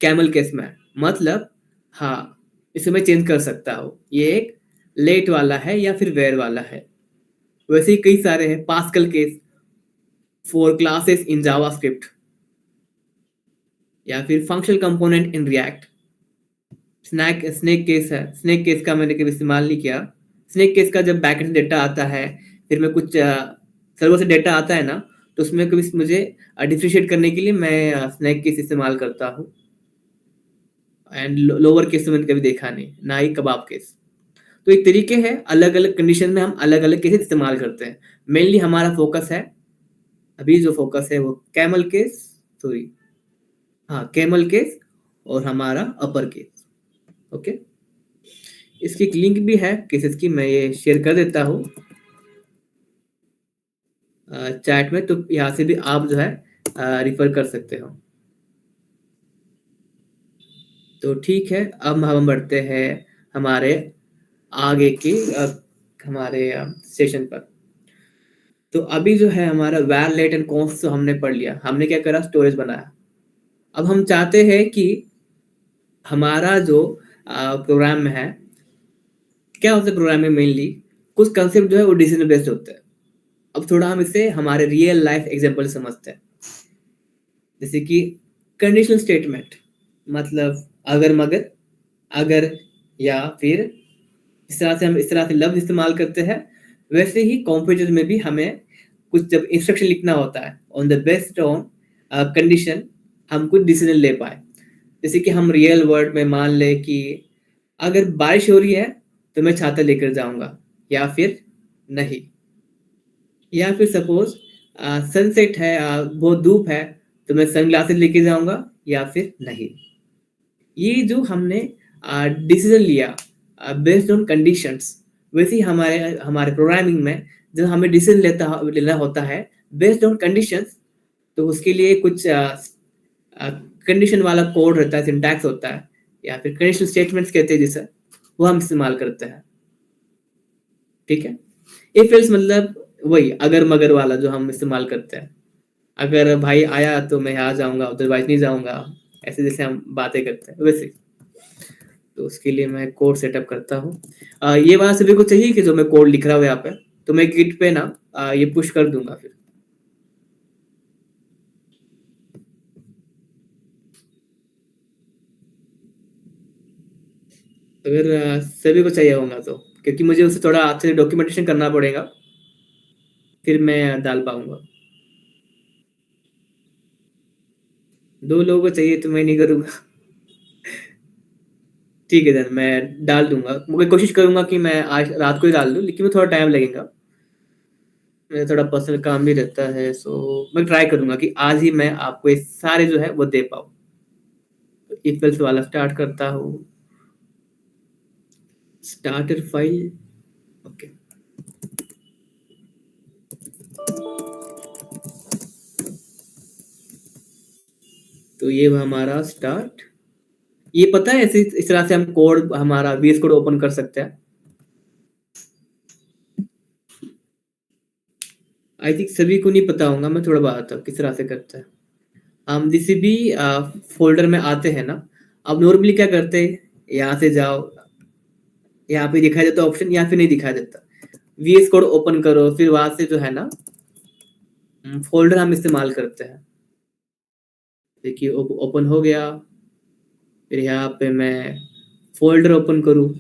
कैमल केस में है, मतलब हाँ, इसे मैं चेंज कर सकता हूँ, ये एक लेट वाला है या फिर वेयर वाला है। वैसे ही कई सारे हैं, pascal case for classes in JavaScript, या फिर functional component in React. Snake case है, स्नेक केस का मैंने कभी इस्तेमाल नहीं किया। स्नेक केस का जब बैकएंड डेटा आता है, फिर मैं कुछ सर्वर से डेटा आता है ना, तो उसमें कभी मुझे डिफरेंशिएट करने के लिए मैं स्नेक केस इस्तेमाल करता हूँ। एंड लोअर केस तो मैंने कभी देखा नहीं, ना ही कबाब केस। तो एक तरीके है, अलग अलग कंडीशन में हम अलग अलग केस इस्तेमाल करते हैं। मेनली हमारा फोकस है, अभी जो फोकस है वो कैमल केस, सॉरी हाँ कैमल केस और हमारा अपर केस। ओके, इसकी एक लिंक भी है केसेस की, मैं ये शेयर कर देता हूँ चैट में, तो यहाँ से भी आप जो है रिफर कर सकते हो। तो ठीक है, अब हम बढ़ते हैं हमारे आगे के हमारे सेशन पर। तो अभी जो है हमारा वैर लेट एंड कॉन्स्ट तो हमने पढ़ लिया, हमने क्या करा, स्टोरेज बनाया। अब हम चाहते हैं कि हमारा जो प्रोग्राम में है, क्या होता है प्रोग्राम में, मेनली कुछ कंसेप्ट जो है वो डिसीजन बेस्ड होते हैं। अब थोड़ा हम इसे हमारे रियल लाइफ एग्जांपल समझते हैं, जैसे कि कंडीशनल स्टेटमेंट, मतलब अगर मगर, अगर या फिर, इस तरह से हम इस तरह से लफ्ज इस्तेमाल करते हैं। वैसे ही कंप्यूटर में भी हमें कुछ जब इंस्ट्रक्शन लिखना होता है, on the based on condition हम कुछ डिसीजन ले पाए। जैसे कि हम रियल वर्ल्ड में मान ले कि अगर बारिश हो रही है तो मैं छाता लेकर जाऊंगा या फिर नहीं, या फिर सपोज सनसेट है, बहुत धूप है, तो मैं सनग्लासेस लेके जाऊंगा या फिर नहीं। ये जो हमने डिसीजन लिया बेस्ड ऑन कंडीशंस, वैसे ही हमारे हमारे प्रोग्रामिंग में जब हमें डिसीजन लेना होता है बेस्ड ऑन कंडीशंस, तो उसके लिए कुछ कंडीशन वाला कोड रहता है, सिंटैक्स होता है, या फिर कंडीशनल स्टेटमेंट्स कहते हैं जिसे, वो हम इस्तेमाल करते हैं। ठीक है, इफ एल्स मतलब वही अगर मगर वाला जो हम इस्तेमाल करते हैं। अगर भाई आया तो मैं आ जाऊंगा, अदरवाइज नहीं जाऊंगा, ऐसे जैसे हम बातें करते हैं वैसे। तो उसके लिए मैं कोड सेटअप करता हूँ। ये बात सभी को चाहिए कि जो मैं कोड लिख रहा हूँ यहाँ पे, तो मैं गिट पे ना ये पुश कर दूंगा फिर। अगर सभी को चाहिए होगा तो, क्योंकि मुझे उसे थोड़ा अच्छे से डॉक्यूमेंटेशन करना पड़ेगा, फिर मैं डाल पाऊंगा। 2 लोगों को चाहिए तो मैं नहीं करूंगा। ठीक है देन, मैं डाल दूंगा, मैं कोशिश करूंगा कि मैं आज रात को ही डाल दूं, लेकिन थोड़ा टाइम लगेगा, मेरा थोड़ा पर्सनल काम भी रहता है। सो मैं ट्राई करूंगा कि आज ही मैं आपको ये सारे जो है वो दे पाऊँ। इक्वल्स वाला स्टार्ट करता हूँ, स्टार्टर फाइल। ओके, तो ये हमारा स्टार्ट। ये पता है ऐसे इस तरह से हम कोड, हमारा VS कोड ओपन कर सकते हैं। आई थिंक सभी को नहीं पता होगा, मैं थोड़ा बताता हूँ किस तरह से करते हैं। हम किसी भी फोल्डर में आते हैं ना, अब नॉर्मली क्या करते हैं, यहाँ से जाओ, यहाँ पे दिखाया जाता ऑप्शन या फिर नहीं दिखाया जाता। वीएस कोड ओपन करो, फिर वहां से जो है ना फोल्डर हम इस्तेमाल करते हैं। देखिए ओपन हो गया, फिर यहाँ पे मैं फोल्डर ओपन करूँ,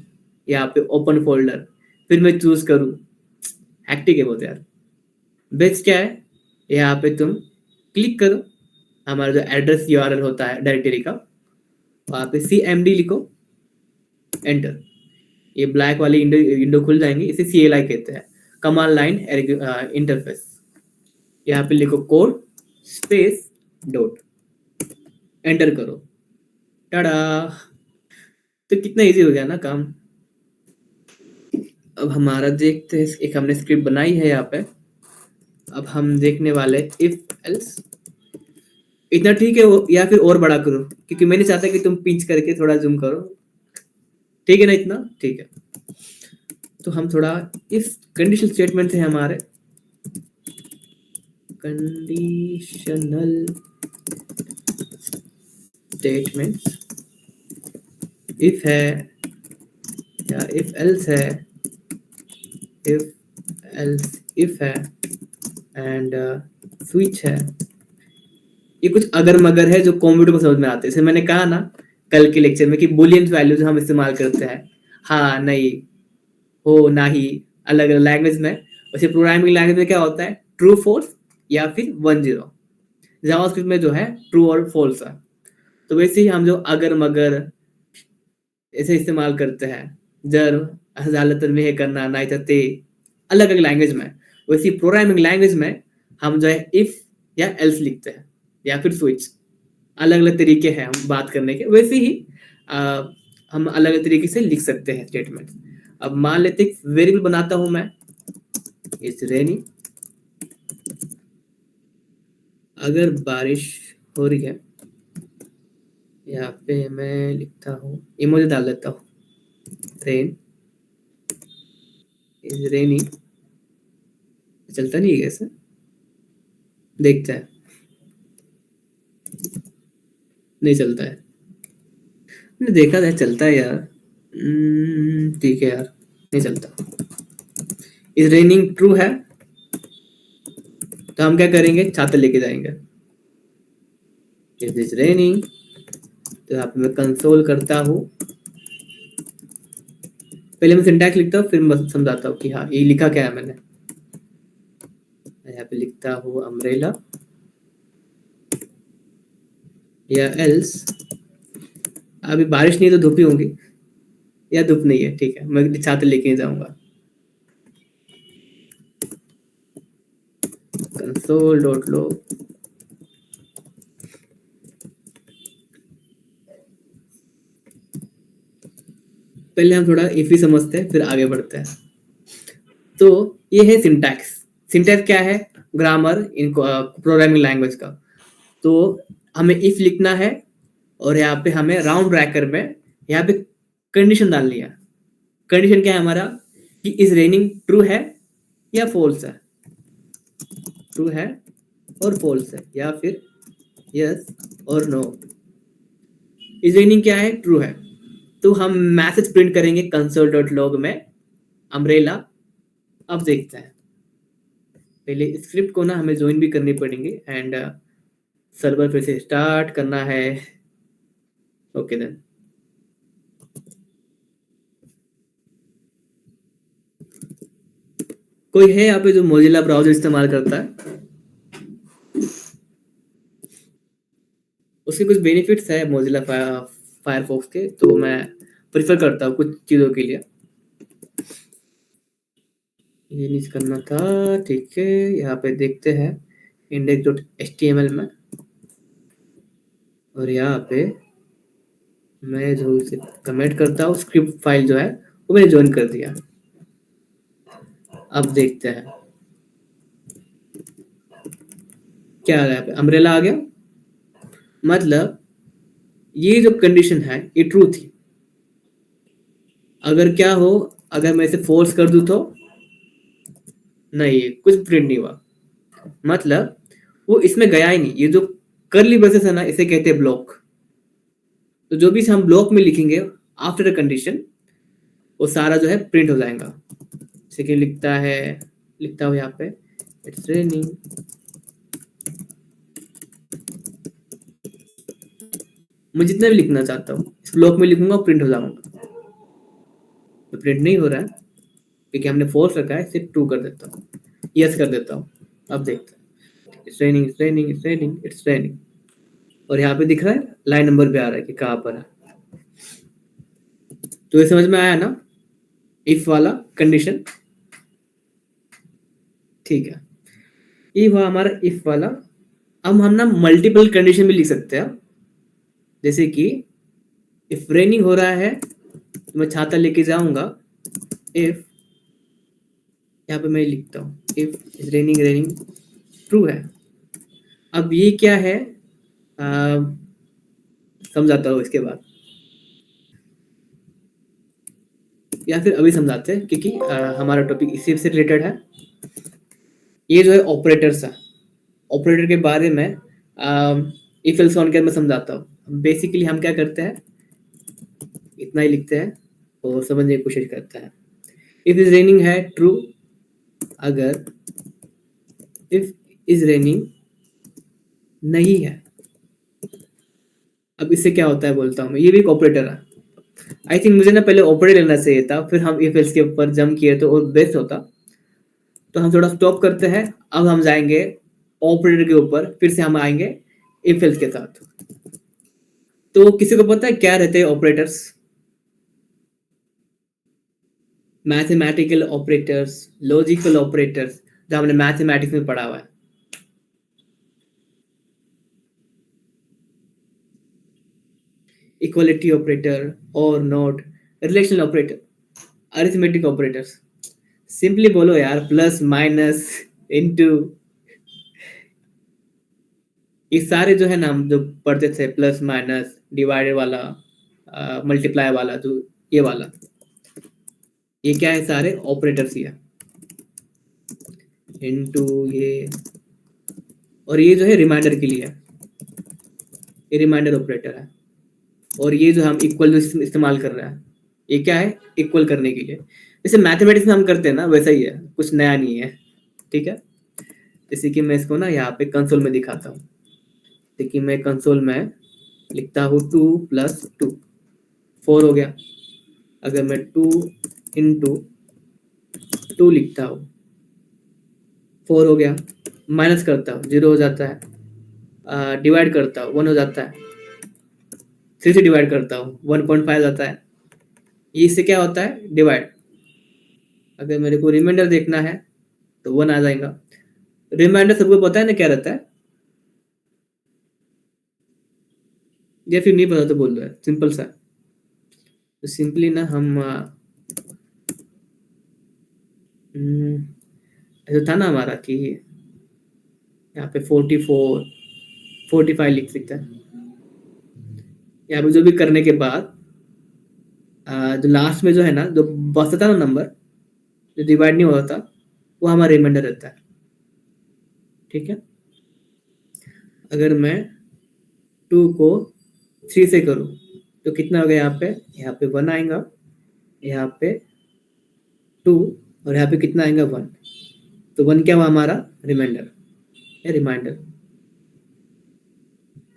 यहाँ पे ओपन फोल्डर, फिर मैं चूज करूँ। हैक्टिक है बहुत यार। बेस्ट क्या है, यहाँ पे तुम क्लिक करो, हमारा जो एड्रेस यूआरएल होता है डायरेक्टरी का, वहाँ पे CMD लिखो, एंटर। ये ब्लैक वाली विंडो खुल जाएंगे, इसे CLI कहते हैं, कमांड लाइन इंटरफेस। यहाँ पे लिखो कोड स्पेस डॉट, एंटर करो, टाडा। तो कितना इजी हो गया ना काम। अब हमारा देखते हैं, एक हमने स्क्रिप्ट बनाई है यहाँ पे। अब हम देखने वाले इफ एल्स। इतना ठीक है या फिर और बड़ा करो, क्योंकि मैं नहीं चाहता कि तुम पिंच करके थोड़ा जूम करो। ठीक है ना, इतना ठीक है। तो हम थोड़ा इस कंडीशनल स्टेटमेंट है हमारे, कंडीशनल स्टेटमेंट, इफ है या इफ एल्स है, इफ एल्स इफ है, एंड स्विच है। ये कुछ अगर मगर है जो कंप्यूटर को समझ में आते हैं। जैसे मैंने कहा ना कल के लेक्चर में कि बुलियन वैल्यूज हम इस्तेमाल करते हैं, हाँ नहीं, हो ना ही, अलग अलग लैंग्वेज में। वैसे प्रोग्रामिंग लैंग्वेज में क्या होता है, ट्रू फॉल्स या फिर 1-0। जावास्क्रिप्ट में जो है ट्रू और फॉल्स है। तो वैसे ही हम जो अगर मगर ऐसे इस्तेमाल करते हैं, जर हालत में है करना नहीं चाहते, अलग अलग लैंग्वेज में। वैसे प्रोग्रामिंग लैंग्वेज में हम जो है इफ या एल्स लिखते हैं या फिर स्विच। अलग अलग तरीके हैं हम बात करने के, वैसे ही हम अलग अलग तरीके से लिख सकते हैं स्टेटमेंट। अब मान लेते वेरिएबल बनाता हूं मैं, इट्स रेनी। अगर बारिश हो रही है, यहाँ पे मैं लिखता हूँ, इमोजी डाल देता हूँ, रेन इज रेनी। चलता नहीं है कैसे, देखते हैं। नहीं चलता है, नहीं देखा है, चलता है यार। ठीक है यार, नहीं चलता। इज रेनिंग ट्रू है, तो हम क्या करेंगे, छाता लेके जाएंगे। इज रेनिंग, तो यहाँ पे मैं कंसोल करता हूँ। पहले मैं सिंटैक्स लिखता हूँ, फिर मैं समझाता हूँ कि हाँ ये लिखा क्या है मैंने। यहाँ पे लिखता हूँ अम्ब्रेला या एल्स। अभी बारिश नहीं तो धूप ही होगी, या धूप नहीं है, ठीक है, मैं छाता लेके ही जाऊंगा। कंसोल डॉट लो, पहले हम थोड़ा इफ ही समझते हैं, फिर आगे बढ़ते हैं। तो ये है सिंटैक्स। सिंटैक्स क्या है, ग्रामर इन प्रोग्रामिंग लैंग्वेज का। तो हमें इफ लिखना है, और यहाँ पे हमें राउंड ब्रैकेट में यहाँ पे कंडीशन डालनी है। कंडीशन क्या है हमारा, कि इज रेनिंग ट्रू है या फॉल्स है, ट्रू है और फॉल्स है, या फिर यस और नो। इज रेनिंग क्या है, ट्रू है, तो हम मैसेज प्रिंट करेंगे कंसोल डॉट लॉग में अम्ब्रेला। अब देखते हैं, पहले स्क्रिप्ट को ना हमें ज्वाइन भी करनी पड़ेंगे, एंड सर्वर फिर से स्टार्ट करना है। ओके देन, कोई है यहाँ पे जो मोजिला ब्राउजर इस्तेमाल करता है? उसके कुछ बेनिफिट्स है मोजिला फायरफॉक्स के, तो मैं प्रिफर करता हूँ कुछ चीज़ों के लिए। ये नहीं करना था, ठीक है। यहाँ पे देखते हैं index.html में, और यहाँ पे मैं जो इसे कमेंट करता हूँ, स्क्रिप्ट फाइल जो है वो मैंने ज्वाइन कर दिया। अब देखते हैं क्या आ गया, पे अम्ब्रेला आ गया। मतलब ये जो कंडीशन है ये ट्रू थी। अगर क्या हो, अगर मैं इसे फोर्स कर दूं तो नहीं, कुछ प्रिंट नहीं हुआ। मतलब वो इसमें गया ही नहीं। ये जो करली ब्रेसेस है ना, इसे कहते हैं ब्लॉक। तो जो भी हम ब्लॉक में लिखेंगे आफ्टर अ कंडीशन, वो सारा जो है प्रिंट हो जाएगा। जैसे कि लिखता हूँ यहाँ पे इट्स रेनिंग, मैं जितना भी लिखना चाहता हूँ इस ब्लॉक में लिखूंगा, प्रिंट हो जाऊंगा। तो प्रिंट नहीं हो रहा है क्योंकि हमने फोर्स रखा है, सिर्फ ट्रू कर देता हूँ, यस कर देता हूँ। अब देखते हैं, it's raining it's raining it's raining it's raining, और यहाँ पे दिख रहा है लाइन नंबर पे आ रहा है कि कहाँ पर है। तो ये समझ में आया ना, इफ वाला कंडीशन। ठीक है, ये हुआ हमारा इफ वाला। अब हम ना मल्टीपल कंडीशन भी लिख सकते हैं, जैसे कि इफ रेनिंग हो रहा है तो मैं छाता लेके जाऊंगा। इफ, यहाँ पे मैं लिखता हूँ इफ रेनिंग रेनिंग ट्रू है। अब ये क्या है, समझाता हूँ इसके बाद, या फिर अभी समझाते हैं क्योंकि हमारा टॉपिक इसी से रिलेटेड है। ये जो है ऑपरेटर्स है, ऑपरेटर के बारे में इफ एल्स ऑन के मैं समझाता हूँ। बेसिकली हम क्या करते हैं, इतना ही लिखते हैं और समझने की कोशिश करते हैं। इफ इज रेनिंग है ट्रू, अगर इफ इज रेनिंग नहीं है, अब इससे क्या होता है बोलता हूँ मैं, ये भी एक ऑपरेटर है। आई थिंक मुझे ना पहले ऑपरेटर लेना चाहिए था, फिर हम इफ एल्स के ऊपर जंप किए तो और बेस्ट होता। तो हम थोड़ा स्टॉप करते हैं, अब हम जाएंगे ऑपरेटर के ऊपर, फिर से हम आएंगे इफ एल्स के साथ। तो किसी को पता है क्या रहते हैं operators? Mathematical operators, logical operators, जो हमने मैथमेटिक्स में पढ़ा हुआ है। इक्वलिटी ऑपरेटर, और not, relational operator, arithmetic operators. Simply बोलो यार, प्लस माइनस इनटू, ये सारे जो है ना हम जो पढ़ते थे, प्लस माइनस डिवाइडेड वाला, मल्टीप्लाई वाला, जो ये वाला, ये क्या है, सारे ऑपरेटर्स ही है। इनटू ये, और ये जो है रिमाइंडर के लिए है, ये रिमाइंडर ऑपरेटर है। और ये जो हम इक्वल जो इस्तेमाल कर रहे हैं, ये क्या है, इक्वल करने के लिए। जैसे मैथमेटिक्स में हम करते हैं ना, वैसा ही है, कुछ नया नहीं है। ठीक है, जैसे कि मैं इसको ना यहाँ पे कंसोल में दिखाता हूँ। देखिए मैं कंसोल में लिखता हूँ 2 + 2, 4 हो गया। अगर मैं 2 × 2 लिखता हूँ, 4 हो गया। माइनस करता हूँ, 0 हो जाता है। डिवाइड करता हूँ, 1 हो जाता है। 3 से डिवाइड करता हूँ, 1.5 जाता है। ये इससे क्या होता है, डिवाइड। अगर मेरे को रिमाइंडर देखना है तो 1 आ जाएगा। रिमाइंडर सबको पता है ना क्या रहता है, या फिर नहीं पता तो बोल दो यार, सिंपल सा। तो सिंपली ना हम ऐसा था ना हमारा कि यहाँ पे 44 45 लिख सकते हैं। यहाँ पे जो भी करने के बाद जो लास्ट में जो है ना, जो बचता था ना नंबर, जो डिवाइड नहीं होता, वो हमारा रिमाइंडर रहता है। ठीक है, अगर मैं 2 को 3 से करूँ तो कितना हो गया, यहाँ पे 1 आएगा, यहाँ पे 2, और यहाँ पे कितना आएगा, 1। तो 1 क्या हुआ, हमारा रिमाइंडर, या रिमाइंडर।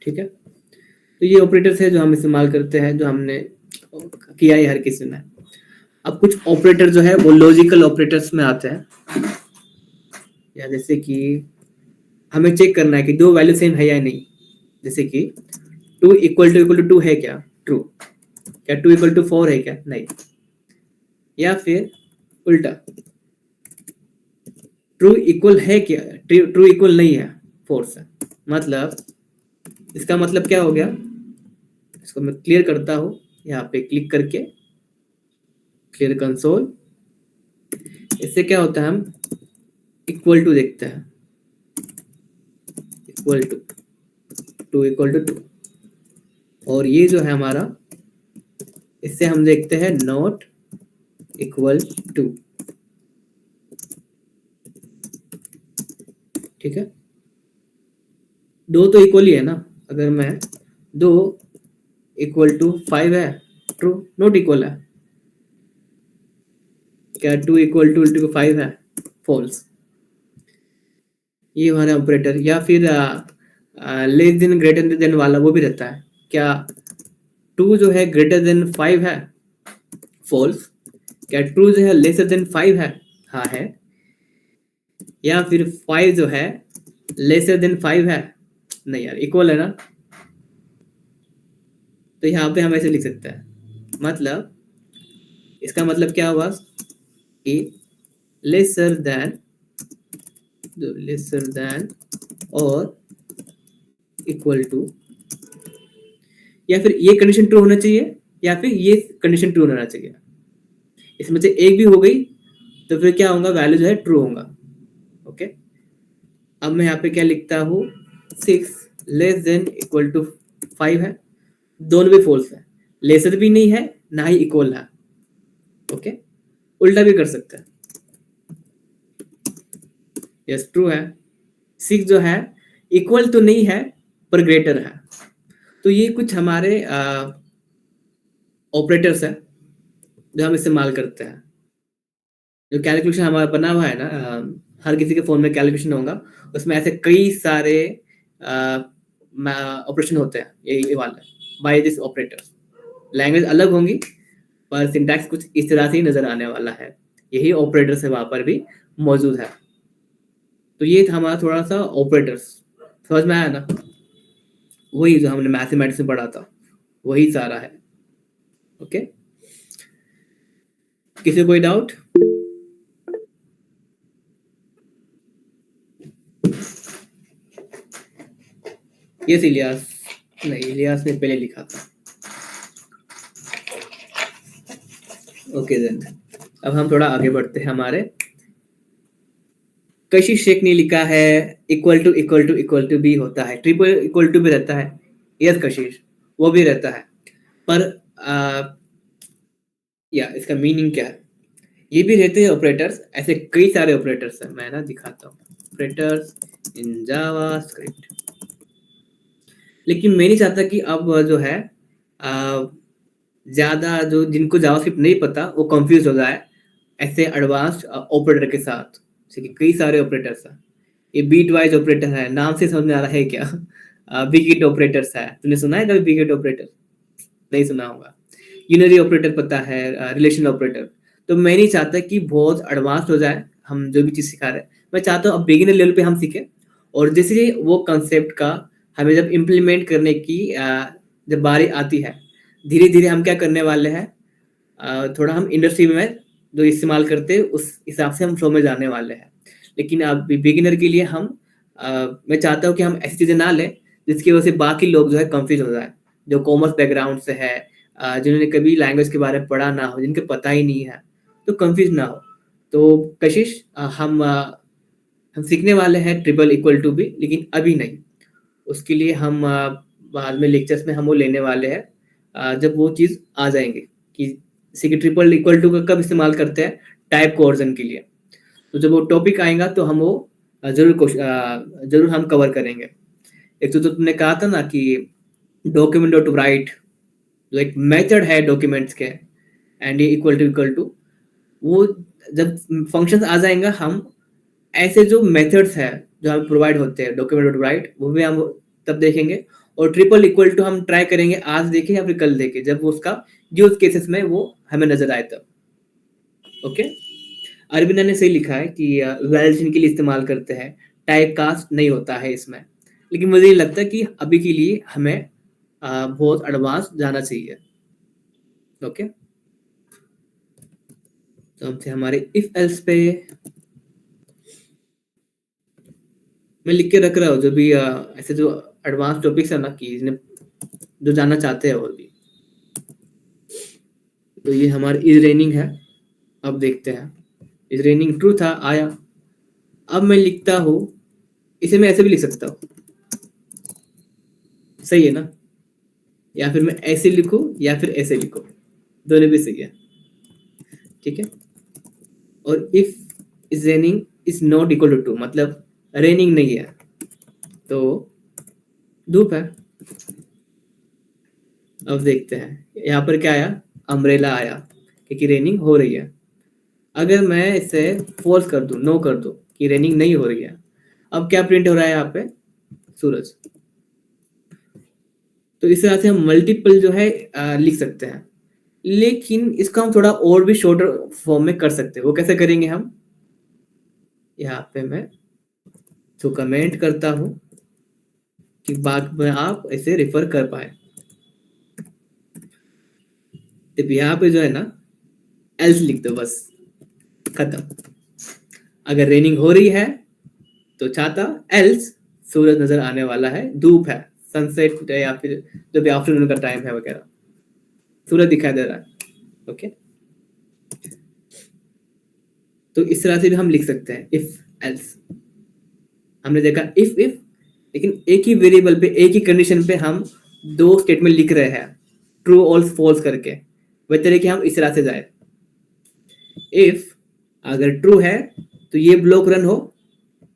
ठीक है, तो ये ऑपरेटर्स है जो हम इस्तेमाल करते हैं, जो हमने किया है हर किसी ने। अब कुछ ऑपरेटर जो है वो लॉजिकल ऑपरेटर्स में आते हैं, या जैसे कि हमें चेक करना है कि दो वैल्यू सेम है या नहीं। जैसे कि 2 = 2 है क्या, ट्रू। क्या 2 = 4 है क्या, नहीं। या फिर उल्टा, ट्रू इक्वल है क्या, ट्रू इक्वल नहीं है 4 से। मतलब इसका मतलब क्या हो गया, इसको मैं क्लियर करता हूँ, यहाँ पे क्लिक करके क्लियर कंसोल। इससे क्या होता है, हम इक्वल टू देखते हैं, इक्वल टू 2 = 2। और ये जो है हमारा, इससे हम देखते हैं नॉट इक्वल टू। ठीक है, दो तो इक्वल ही है ना। अगर मैं 2 = 5 है, ट्रू, नॉट इक्वल है। क्या 2 इक्वल टू 5 है? फॉल्स। ये हमारा ऑपरेटर, या फिर लेस देन ग्रेटर देन वाला वो भी रहता है। क्या 2 जो है ग्रेटर देन 5 है? फॉल्स। क्या 2 जो है लेसर देन 5 है? हाँ है। या फिर 5 जो है लेसर देन 5 है? नहीं यार, इक्वल है ना। तो यहाँ पे हम ऐसे लिख सकते हैं, मतलब इसका मतलब क्या हुआ कि लेसर देन और इक्वल टू, या फिर ये कंडीशन ट्रू होना चाहिए या फिर ये कंडीशन ट्रू होना चाहिए। इसमें से एक भी हो गई तो फिर क्या होगा, वैल्यू जो है ट्रू होगा। ओके, अब मैं यहाँ पे क्या लिखता हूँ, 6 लेस देन इक्वल टू 5 है, दोनों भी फॉल्स है, लेसर भी नहीं है ना ही इक्वल है। ओके, उल्टा भी कर सकते हैं। यस ट्रू है, 6 जो है इक्वल तो नहीं है पर ग्रेटर है। तो ये कुछ हमारे ऑपरेटर्स है जो हम इस्तेमाल करते हैं। जो कैलकुलेशन हमारा बना हुआ है ना, हर किसी के फोन में कैलकुलेशन होगा, उसमें ऐसे कई सारे ऑपरेशन होते हैं, ये वाला बाय दिस ऑपरेटर्स। लैंग्वेज अलग होंगी पर सिंटैक्स कुछ इस तरह से ही नजर आने वाला है। यही ऑपरेटर्स है वहां पर भी मौजूद है। तो ये था हमारा थोड़ा सा ऑपरेटर्स, समझ में आया ना। वही जो हमने मैथमेटिक्स में पढ़ा था वही सारा है। ओके, किसी को कोई डाउट? यस इलियास, नहीं इलियास ने पहले लिखा था। ओके देन, अब हम थोड़ा आगे बढ़ते हैं। हमारे कशिश शेख ने लिखा है इक्वल टू बी होता है, ट्रिपल इक्वल टू भी रहता है। यस कशिश, वो भी रहता है, पर या इसका मीनिंग क्या है? ये भी रहते हैं ऑपरेटर्स, ऐसे कई सारे ऑपरेटर्स हैं, मैं ना दिखाता हूँ ऑपरेटर्स इन जावास्क्रिप्ट। लेकिन मैं नहीं चाहता कि अब जो है ज्यादा जो जिनको जावास्क्रिप्ट नहीं पता वो कंफ्यूज हो जाए ऐसे एडवांस्ड ऑपरेटर के साथ। ठीक है, कई सारे ऑपरेटर्स हैं। ये बीट वाइज ऑपरेटर है, नाम से समझ में आ रहा है क्या? बिगिट ऑपरेटर्स है, तूने सुना है कभी बिगिट ऑपरेटर? नहीं सुना होगा। यूनरी ऑपरेटर पता है, रिलेशन ऑपरेटर। तो मैं नहीं चाहता कि बहुत एडवांस हो जाए हम जो भी चीज़ सिखा रहे हैं। मैं चाहता हूँ अब बिगिनर लेवल पे हम सीखें, और जैसे वो कंसेप्ट का हमें जब इम्प्लीमेंट करने की जब बारी आती है, धीरे धीरे हम क्या करने वाले हैं, थोड़ा हम इंडस्ट्री में जो इस्तेमाल करते हैं उस हिसाब से हम फ्लो में जाने वाले हैं। लेकिन अब बिगिनर के लिए हम मैं चाहता हूँ कि हम ऐसी चीज़ें ना लें जिसकी वजह से बाकी लोग जो है कंफ्यूज हो जाए, जो कॉमर्स बैकग्राउंड से है, जिन्होंने कभी लैंग्वेज के बारे में पढ़ा ना हो, जिनके पता ही नहीं है, तो कंफ्यूज ना हो। तो कशिश हम सीखने वाले हैं ट्रिपल इक्वल टू भी, लेकिन अभी नहीं। उसके लिए हम बाद में लेक्चर्स में हम वो लेने वाले हैं, जब वो चीज़ आ जाएंगे कि जैसे कि ट्रिपल इक्वल टू का कब इस्तेमाल करते हैं, टाइप कोवर्जन के लिए। तो जब वो टॉपिक आएगा तो हम वो जरूर हम कवर करेंगे। एक तो तुमने कहा था ना कि डॉक्यूमेंट डॉट राइट जो एक मेथड है डॉक्यूमेंट्स के, एंड ये इक्वल टू वो जब फंक्शंस आ जाएगा, हम ऐसे जो मेथड्स है जो हमें प्रोवाइड होते हैं डॉक्यूमेंट डॉट राइट, वो भी हम तब देखेंगे। और ट्रिपल इक्वल टू हम ट्राई करेंगे आज देखें या फिर कल देखें, जब वो उसका यूज केसेस में वो हमें नजर आए तब। ओके, अरविंदा ने सही लिखा है कि वैलिडेशन के लिए इस्तेमाल करते हैं, टाइप कास्ट नहीं होता है इसमें। लेकिन मुझे ये लगता है कि अभी के लिए हमें बहुत एडवांस जाना चाहिए। ओके, तो हमसे हमारे इफ एल्स पे मैं लिख के रख रहा हूँ, जो भी ऐसे जो एडवांस टॉपिक्स है ना कि जो जानना चाहते हैं और भी। तो ये हमारी इज रेनिंग है, अब देखते हैं। इज रेनिंग ट्रू था, आया। अब मैं लिखता हूँ, इसे मैं ऐसे भी लिख सकता हूँ, सही है ना? या फिर मैं ऐसे लिखूं या फिर ऐसे लिखूं, दोनों भी सही है। ठीक है, और if is raining is not equal to true, मतलब रेनिंग नहीं है तो धूप है। अब देखते हैं यहाँ पर क्या आया, अम्ब्रेला आया क्योंकि रेनिंग हो रही है। अगर मैं इसे फॉल्स कर दूं, नो कर दूं कि रेनिंग नहीं हो रही है, अब क्या प्रिंट हो रहा है यहाँ पे? सूरज। तो इस तरह से हम मल्टीपल जो है लिख सकते हैं, लेकिन इसका हम थोड़ा और भी शॉर्टर फॉर्म में कर सकते हैं। वो कैसे करेंगे हम? यहाँ पे मैं तो कमेंट करता हूँ कि बाद में आप इसे रेफर कर पाए। तो यहाँ पे जो है ना, एल्स लिख दो, बस खत्म। अगर रेनिंग हो रही है तो छाता, एल्स सूरज नजर आने वाला है, धूप है, सनसेट या फिर जो भी आफ्टरनून का टाइम है वगैरह, सूरज दिखाई दे रहा है। ओके, तो इस तरह से भी हम लिख सकते हैं इफ एल्स। हमने देखा इफ इफ, लेकिन एक ही वेरिएबल पे, एक ही कंडीशन पे हम दो स्टेटमेंट लिख रहे हैं, ट्रू और फॉल्स करके। वह तरीके हम इस तरह से जाए, इफ अगर ट्रू है तो ये ब्लॉक रन हो,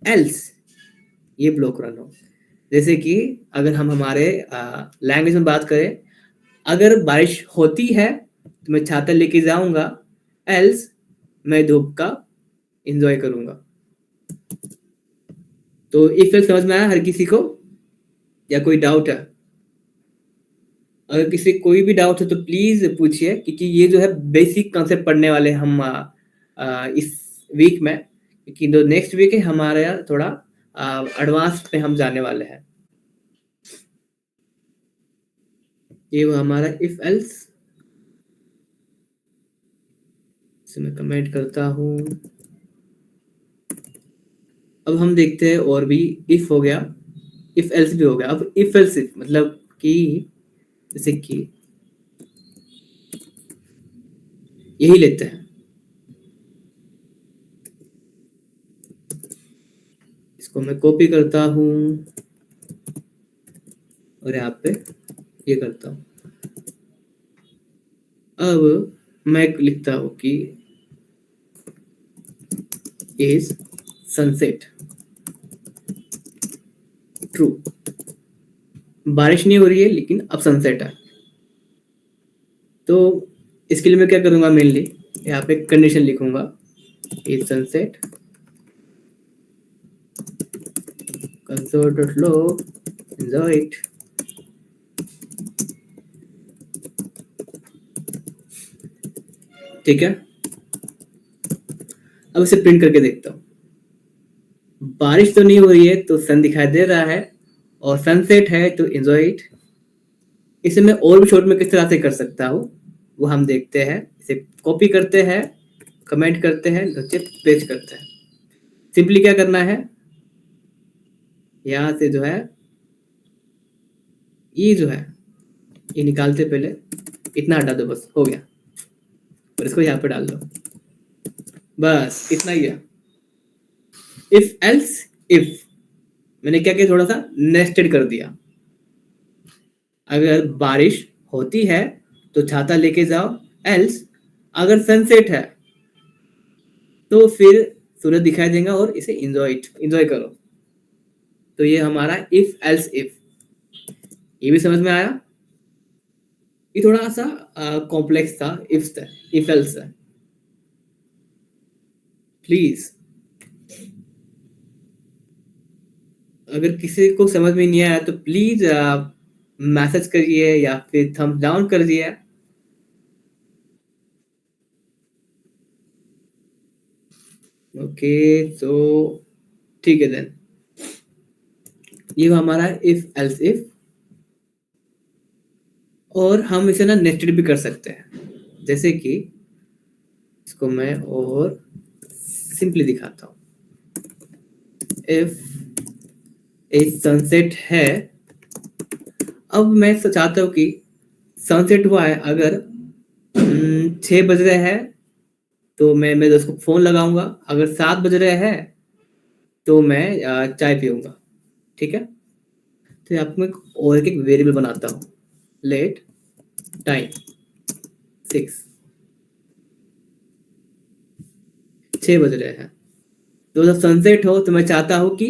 एल्स ये ब्लॉक रन हो। जैसे कि अगर हम हमारे लैंग्वेज में बात करें, अगर बारिश होती है तो मैं छाता लेके जाऊंगा, एल्स मैं धूप का एंजॉय करूंगा। तो इफ एल्स समझ में आया हर किसी को, या कोई डाउट है? अगर किसी कोई भी डाउट है तो प्लीज पूछिए, क्योंकि ये जो है बेसिक कॉन्सेप्ट पढ़ने वाले हम इस वीक में, क्योंकि जो नेक्स्ट वीक है हमारा थोड़ा एडवांस पे हम जाने वाले हैं। ये वो हमारा इफ एल्स, इसे मैं कमेंट करता हूँ। अब हम देखते हैं और भी, इफ हो गया, इफ एल्स भी हो गया। अब इफ एल्स इफ मतलब कि जैसे कि यही लेते हैं, इसको मैं कॉपी करता हूँ और यहाँ पे ये करता हूँ। अब मैं लिखता हूँ कि इज सनसेट ट्रू। बारिश नहीं हो रही है लेकिन अब सनसेट है। तो इसके लिए मैं क्या करूंगा, मेनली यहाँ पे कंडीशन लिखूंगा, is sunset console.log enjoy it। ठीक है, अब इसे प्रिंट करके देखता हूँ। बारिश तो नहीं हो रही है तो सन दिखाई दे रहा है, और सनसेट है तो एंजॉय इट। इसे मैं और भी शॉर्ट में किस तरह से कर सकता हूँ वो हम देखते हैं। इसे कॉपी करते हैं, कमेंट करते हैं, नीचे पेस्ट करते हैं। सिंपली क्या करना है, यहाँ से जो है ये जो है ये निकालते पहले इतना हटा दो, बस हो गया, और इसको यहाँ पे डाल दो, बस इतना ही है। इफ एल्स इफ मैंने क्या किया, थोड़ा सा नेस्टेड कर दिया। अगर बारिश होती है तो छाता लेके जाओ, एल्स अगर सनसेट है तो फिर सूरज दिखाई देगा और इसे एंजॉय करो। तो ये हमारा इफ एल्स इफ। ये भी समझ में आया? ये थोड़ा सा कॉम्प्लेक्स था, इफ एल्स है। प्लीज अगर किसी को समझ में नहीं आया तो प्लीज मैसेज करिए या फिर थम्स डाउन कर दिए। ओके, सो ठीक है देन, ये हमारा इफ एल्स इफ। और हम इसे ना नेस्टेड भी कर सकते हैं, जैसे कि इसको मैं और सिंपली दिखाता हूँ। इफ एक सनसेट है, अब मैं चाहता हूँ कि सनसेट हुआ है, अगर 6 बज रहे हैं तो मैं दोस्त को फोन लगाऊंगा, अगर 7 बज रहे हैं तो मैं चाय पीऊंगा। ठीक है, तो यहाँ पे मैं और एक वेरिएबल बनाता हूँ, लेट टाइम 6 बज रहे हैं। तो जब सनसेट हो तो मैं चाहता हूँ कि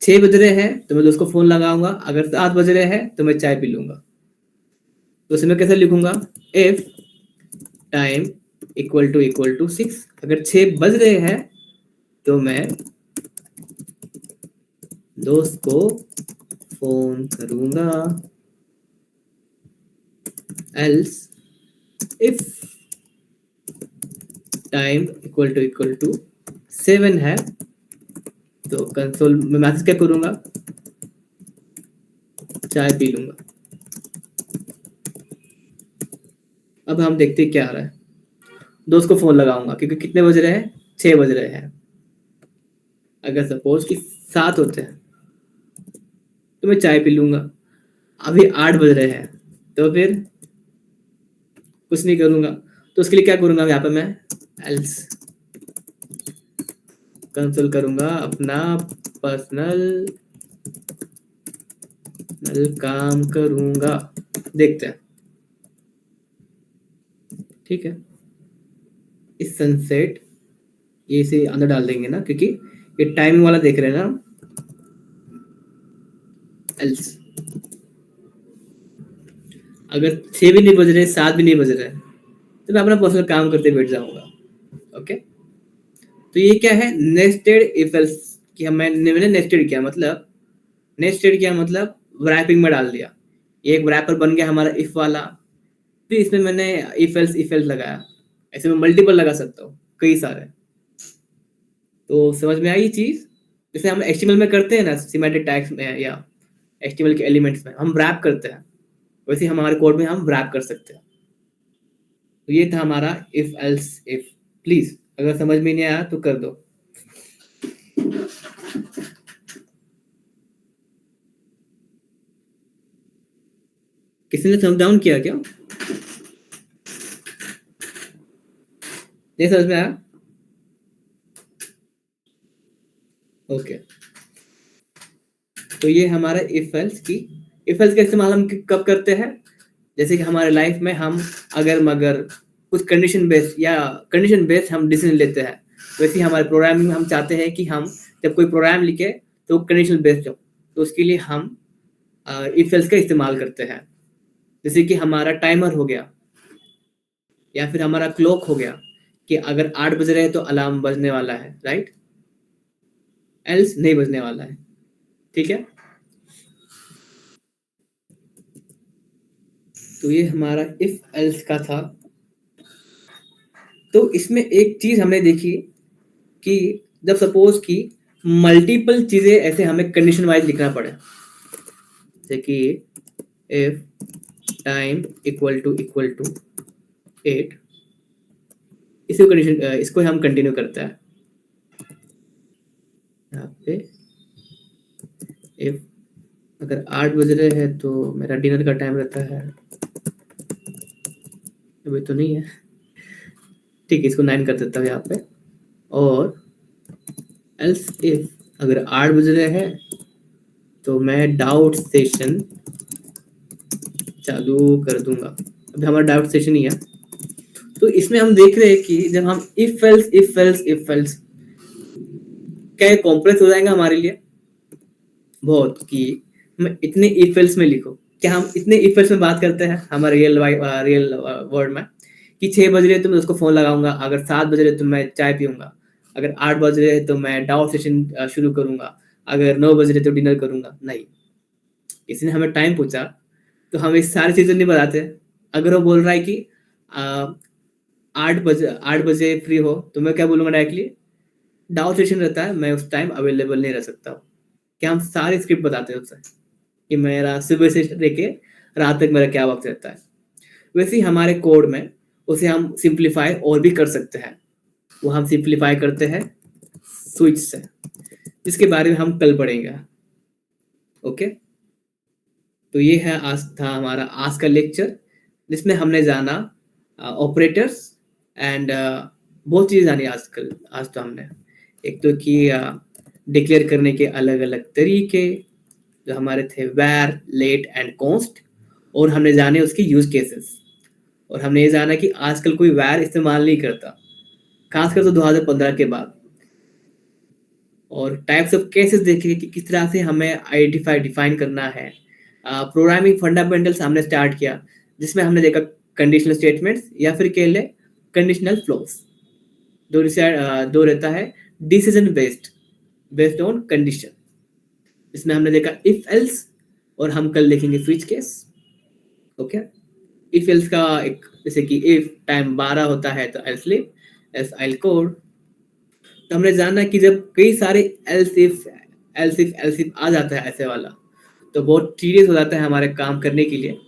6 बज रहे हैं तो मैं उसको फोन लगाऊंगा, अगर 7 बज रहे हैं तो मैं चाय पी लूंगा। तो उसमें कैसे लिखूंगा, इफ टाइम इक्वल टू 6। अगर 6 बज रहे हैं तो मैं दोस्त को फोन करूंगा। Else if time equal to 7 है तो कंसोल में मैसेज क्या करूंगा, चाय पी लूंगा। अब हम देखते हैं क्या आ रहा है। दोस्त को फोन लगाऊंगा क्योंकि कितने बज रहे हैं, 6 बज रहे हैं। अगर सपोज कि 7 होते हैं तो मैं चाय पी लूंगा। अभी 8 बज रहे हैं तो फिर कुछ नहीं करूंगा। तो उसके लिए क्या करूंगा यहाँ पे मैं, एल्स कंसोल करूंगा अपना पर्सनल काम करूंगा। देखते हैं, ठीक है। इस सनसेट ये इसे अंदर डाल देंगे ना, क्योंकि ये टाइमिंग वाला देख रहे हैं ना। एल्स अगर 6 भी नहीं बज रहे, 7 भी नहीं बज रहे, तो मैं अपना पर्सनल काम करते बैठ जाऊंगा। ओके, तो ये क्या है, नेस्टेड इफ एल्स कि मैंने नेस्टेड किया मतलब, नेस्टेड किया मतलब रैपिंग में डाल दिया। ये एक रैपर बन गया हमारा इफ वाला। फिर इसमें मैंने इफ एल्स लगाया। ऐसे में मल्टीपल लगा सकता हूँ, कई सारे। तो समझ में आई चीज। जैसे हम एचटीएमएल में करते हैं ना, सिमेट्रिक टैग्स में या एचटीएमएल के एलिमेंट्स में हम रैप करते हैं, वैसे हमारे कोड में हम रैप कर सकते हैं। तो ये था हमारा इफ एल्स इफ। प्लीज अगर समझ में नहीं आया तो कर दो। किसी ने थम्स डाउन किया क्या? नहीं समझ में आया? ओके, तो ये हमारा इफ एल्स का इस्तेमाल हम कब करते हैं, जैसे कि हमारे लाइफ में हम अगर मगर कुछ कंडीशन बेस्ड हम डिसीजन लेते हैं। वैसे ही हमारे प्रोग्रामिंग में हम चाहते हैं कि हम जब कोई प्रोग्राम लिखे तो कंडीशन बेस्ड हो, तो उसके लिए हम इफ एल्स का इस्तेमाल करते हैं। जैसे कि हमारा टाइमर हो गया या फिर हमारा क्लॉक हो गया कि अगर 8 बज रहे हैं तो अलार्म बजने वाला है, राइट? एल्स नहीं बजने वाला है, ठीक है। तो ये हमारा इफ एल्स का था। तो इसमें एक चीज हमने देखी कि जब सपोज कि मल्टीपल चीजें ऐसे हमें कंडीशन वाइज लिखना पड़े, जैसे कि इफ टाइम इक्वल टू 8, इसी कंडीशन इसको हम कंटिन्यू करते हैं यहाँ पे। इफ अगर 8 बज रहे हैं तो मेरा डिनर का टाइम रहता है, अभी तो नहीं है, ठीक है, इसको 9 कर देता हूँ यहाँ पे। और एल्स इफ अगर 8 बज रहे हैं तो मैं डाउट सेशन चालू कर दूंगा। अभी हमारा डाउट सेशन ही है। तो इसमें हम देख रहे हैं कि जब हम इफ एल्स क्या कॉम्प्लेक्स हो जाएगा हमारे लिए बहुत, कि हम इतने इफ एल्स में लिखो। क्या हम इतने इफ एल्स में बात करते हैं हमारे रियल वर्ल्ड में कि 6 बज रहे तो मैं उसको फोन लगाऊंगा, अगर 7 बज रहे तो मैं चाय पीऊंगा, अगर 8 बज रहे तो मैं डाउट सेशन शुरू करूंगा, अगर 9 बज रहे तो डिनर करूंगा? नहीं। किसी ने हमें टाइम पूछा तो हम इस सारी चीजें नहीं बताते। अगर वो बोल रहा है कि 8 बजे फ्री हो तो मैं क्या बोलूंगा डायरेक्टली, डाउट सेशन रहता है, मैं उस टाइम अवेलेबल नहीं रह सकता हूँ। क्या हम सारी स्क्रिप्ट बताते हैं उससे कि मेरा सुबह से लेके रात तक मेरा क्या वक्त रहता है। वैसे ही हमारे कोड में उसे हम सिंप्लीफाई और भी कर सकते हैं। वो हम सिंप्लीफाई करते हैं स्विच से, जिसके बारे में हम कल पढ़ेंगे। ओके, तो ये है आज था हमारा आज का लेक्चर, जिसमें हमने जाना ऑपरेटर्स एंड बहुत चीज़ें जानी आज तो हमने एक तो कि डिक्लेयर करने के अलग अलग तरीके जो हमारे थे, वैर, लेट एंड कॉन्स्ट, और हमने जाने उसके यूज केसेस। और हमने ये जाना कि आजकल कोई वैर इस्तेमाल नहीं करता, खासकर तो 2015 के बाद। और टाइप्स ऑफ केसेस देखे कि किस तरह से हमें आइडेंटिफाई डिफाइन करना है। प्रोग्रामिंग फंडामेंटल्स हमने स्टार्ट किया, जिसमें हमने देखा कंडीशनल स्टेटमेंट्स या फिर कह ले कंडीशनल फ्लोज। दो रहता है डिसीजन बेस्ड ऑन कंडीशन। इसमें हमने देखा इफ एल्स और हम कल देखेंगे switch case. Okay, if else का एक जैसे कि इफ टाइम 12 होता है तो I sleep else I code. तो हमने जाना कि जब कई सारे एल्स इफ आ जाता है ऐसे वाला तो बहुत सीरियस हो जाता है हमारे काम करने के लिए।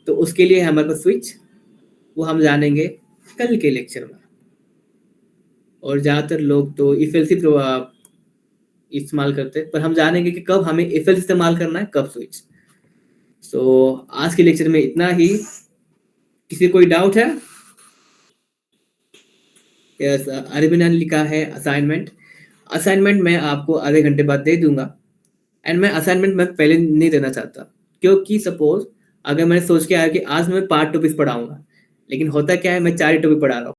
तो उसके लिए हमारे पास स्विच, वो हम जानेंगे कल के लेक्चर में। और ज़्यादातर लोग तो इफ एल्स इस्तेमाल करते हैं, पर हम जानेंगे कि कब हमें इफ एल्स इस्तेमाल करना है, कब स्विच। सो आज के लेक्चर में इतना ही। किसी कोई डाउट है? यस, अरविंद ने लिखा है असाइनमेंट। असाइनमेंट मैं आपको आधे घंटे बाद दे दूंगा। एंड मैं असाइनमेंट मैं पहले नहीं देना चाहता, क्योंकि सपोज अगर मैंने सोच के आया कि आज मैं 5 टॉपिक्स पढ़ाऊंगा, लेकिन होता क्या है मैं 4 ही टॉपिक पढ़ा रहा हूँ।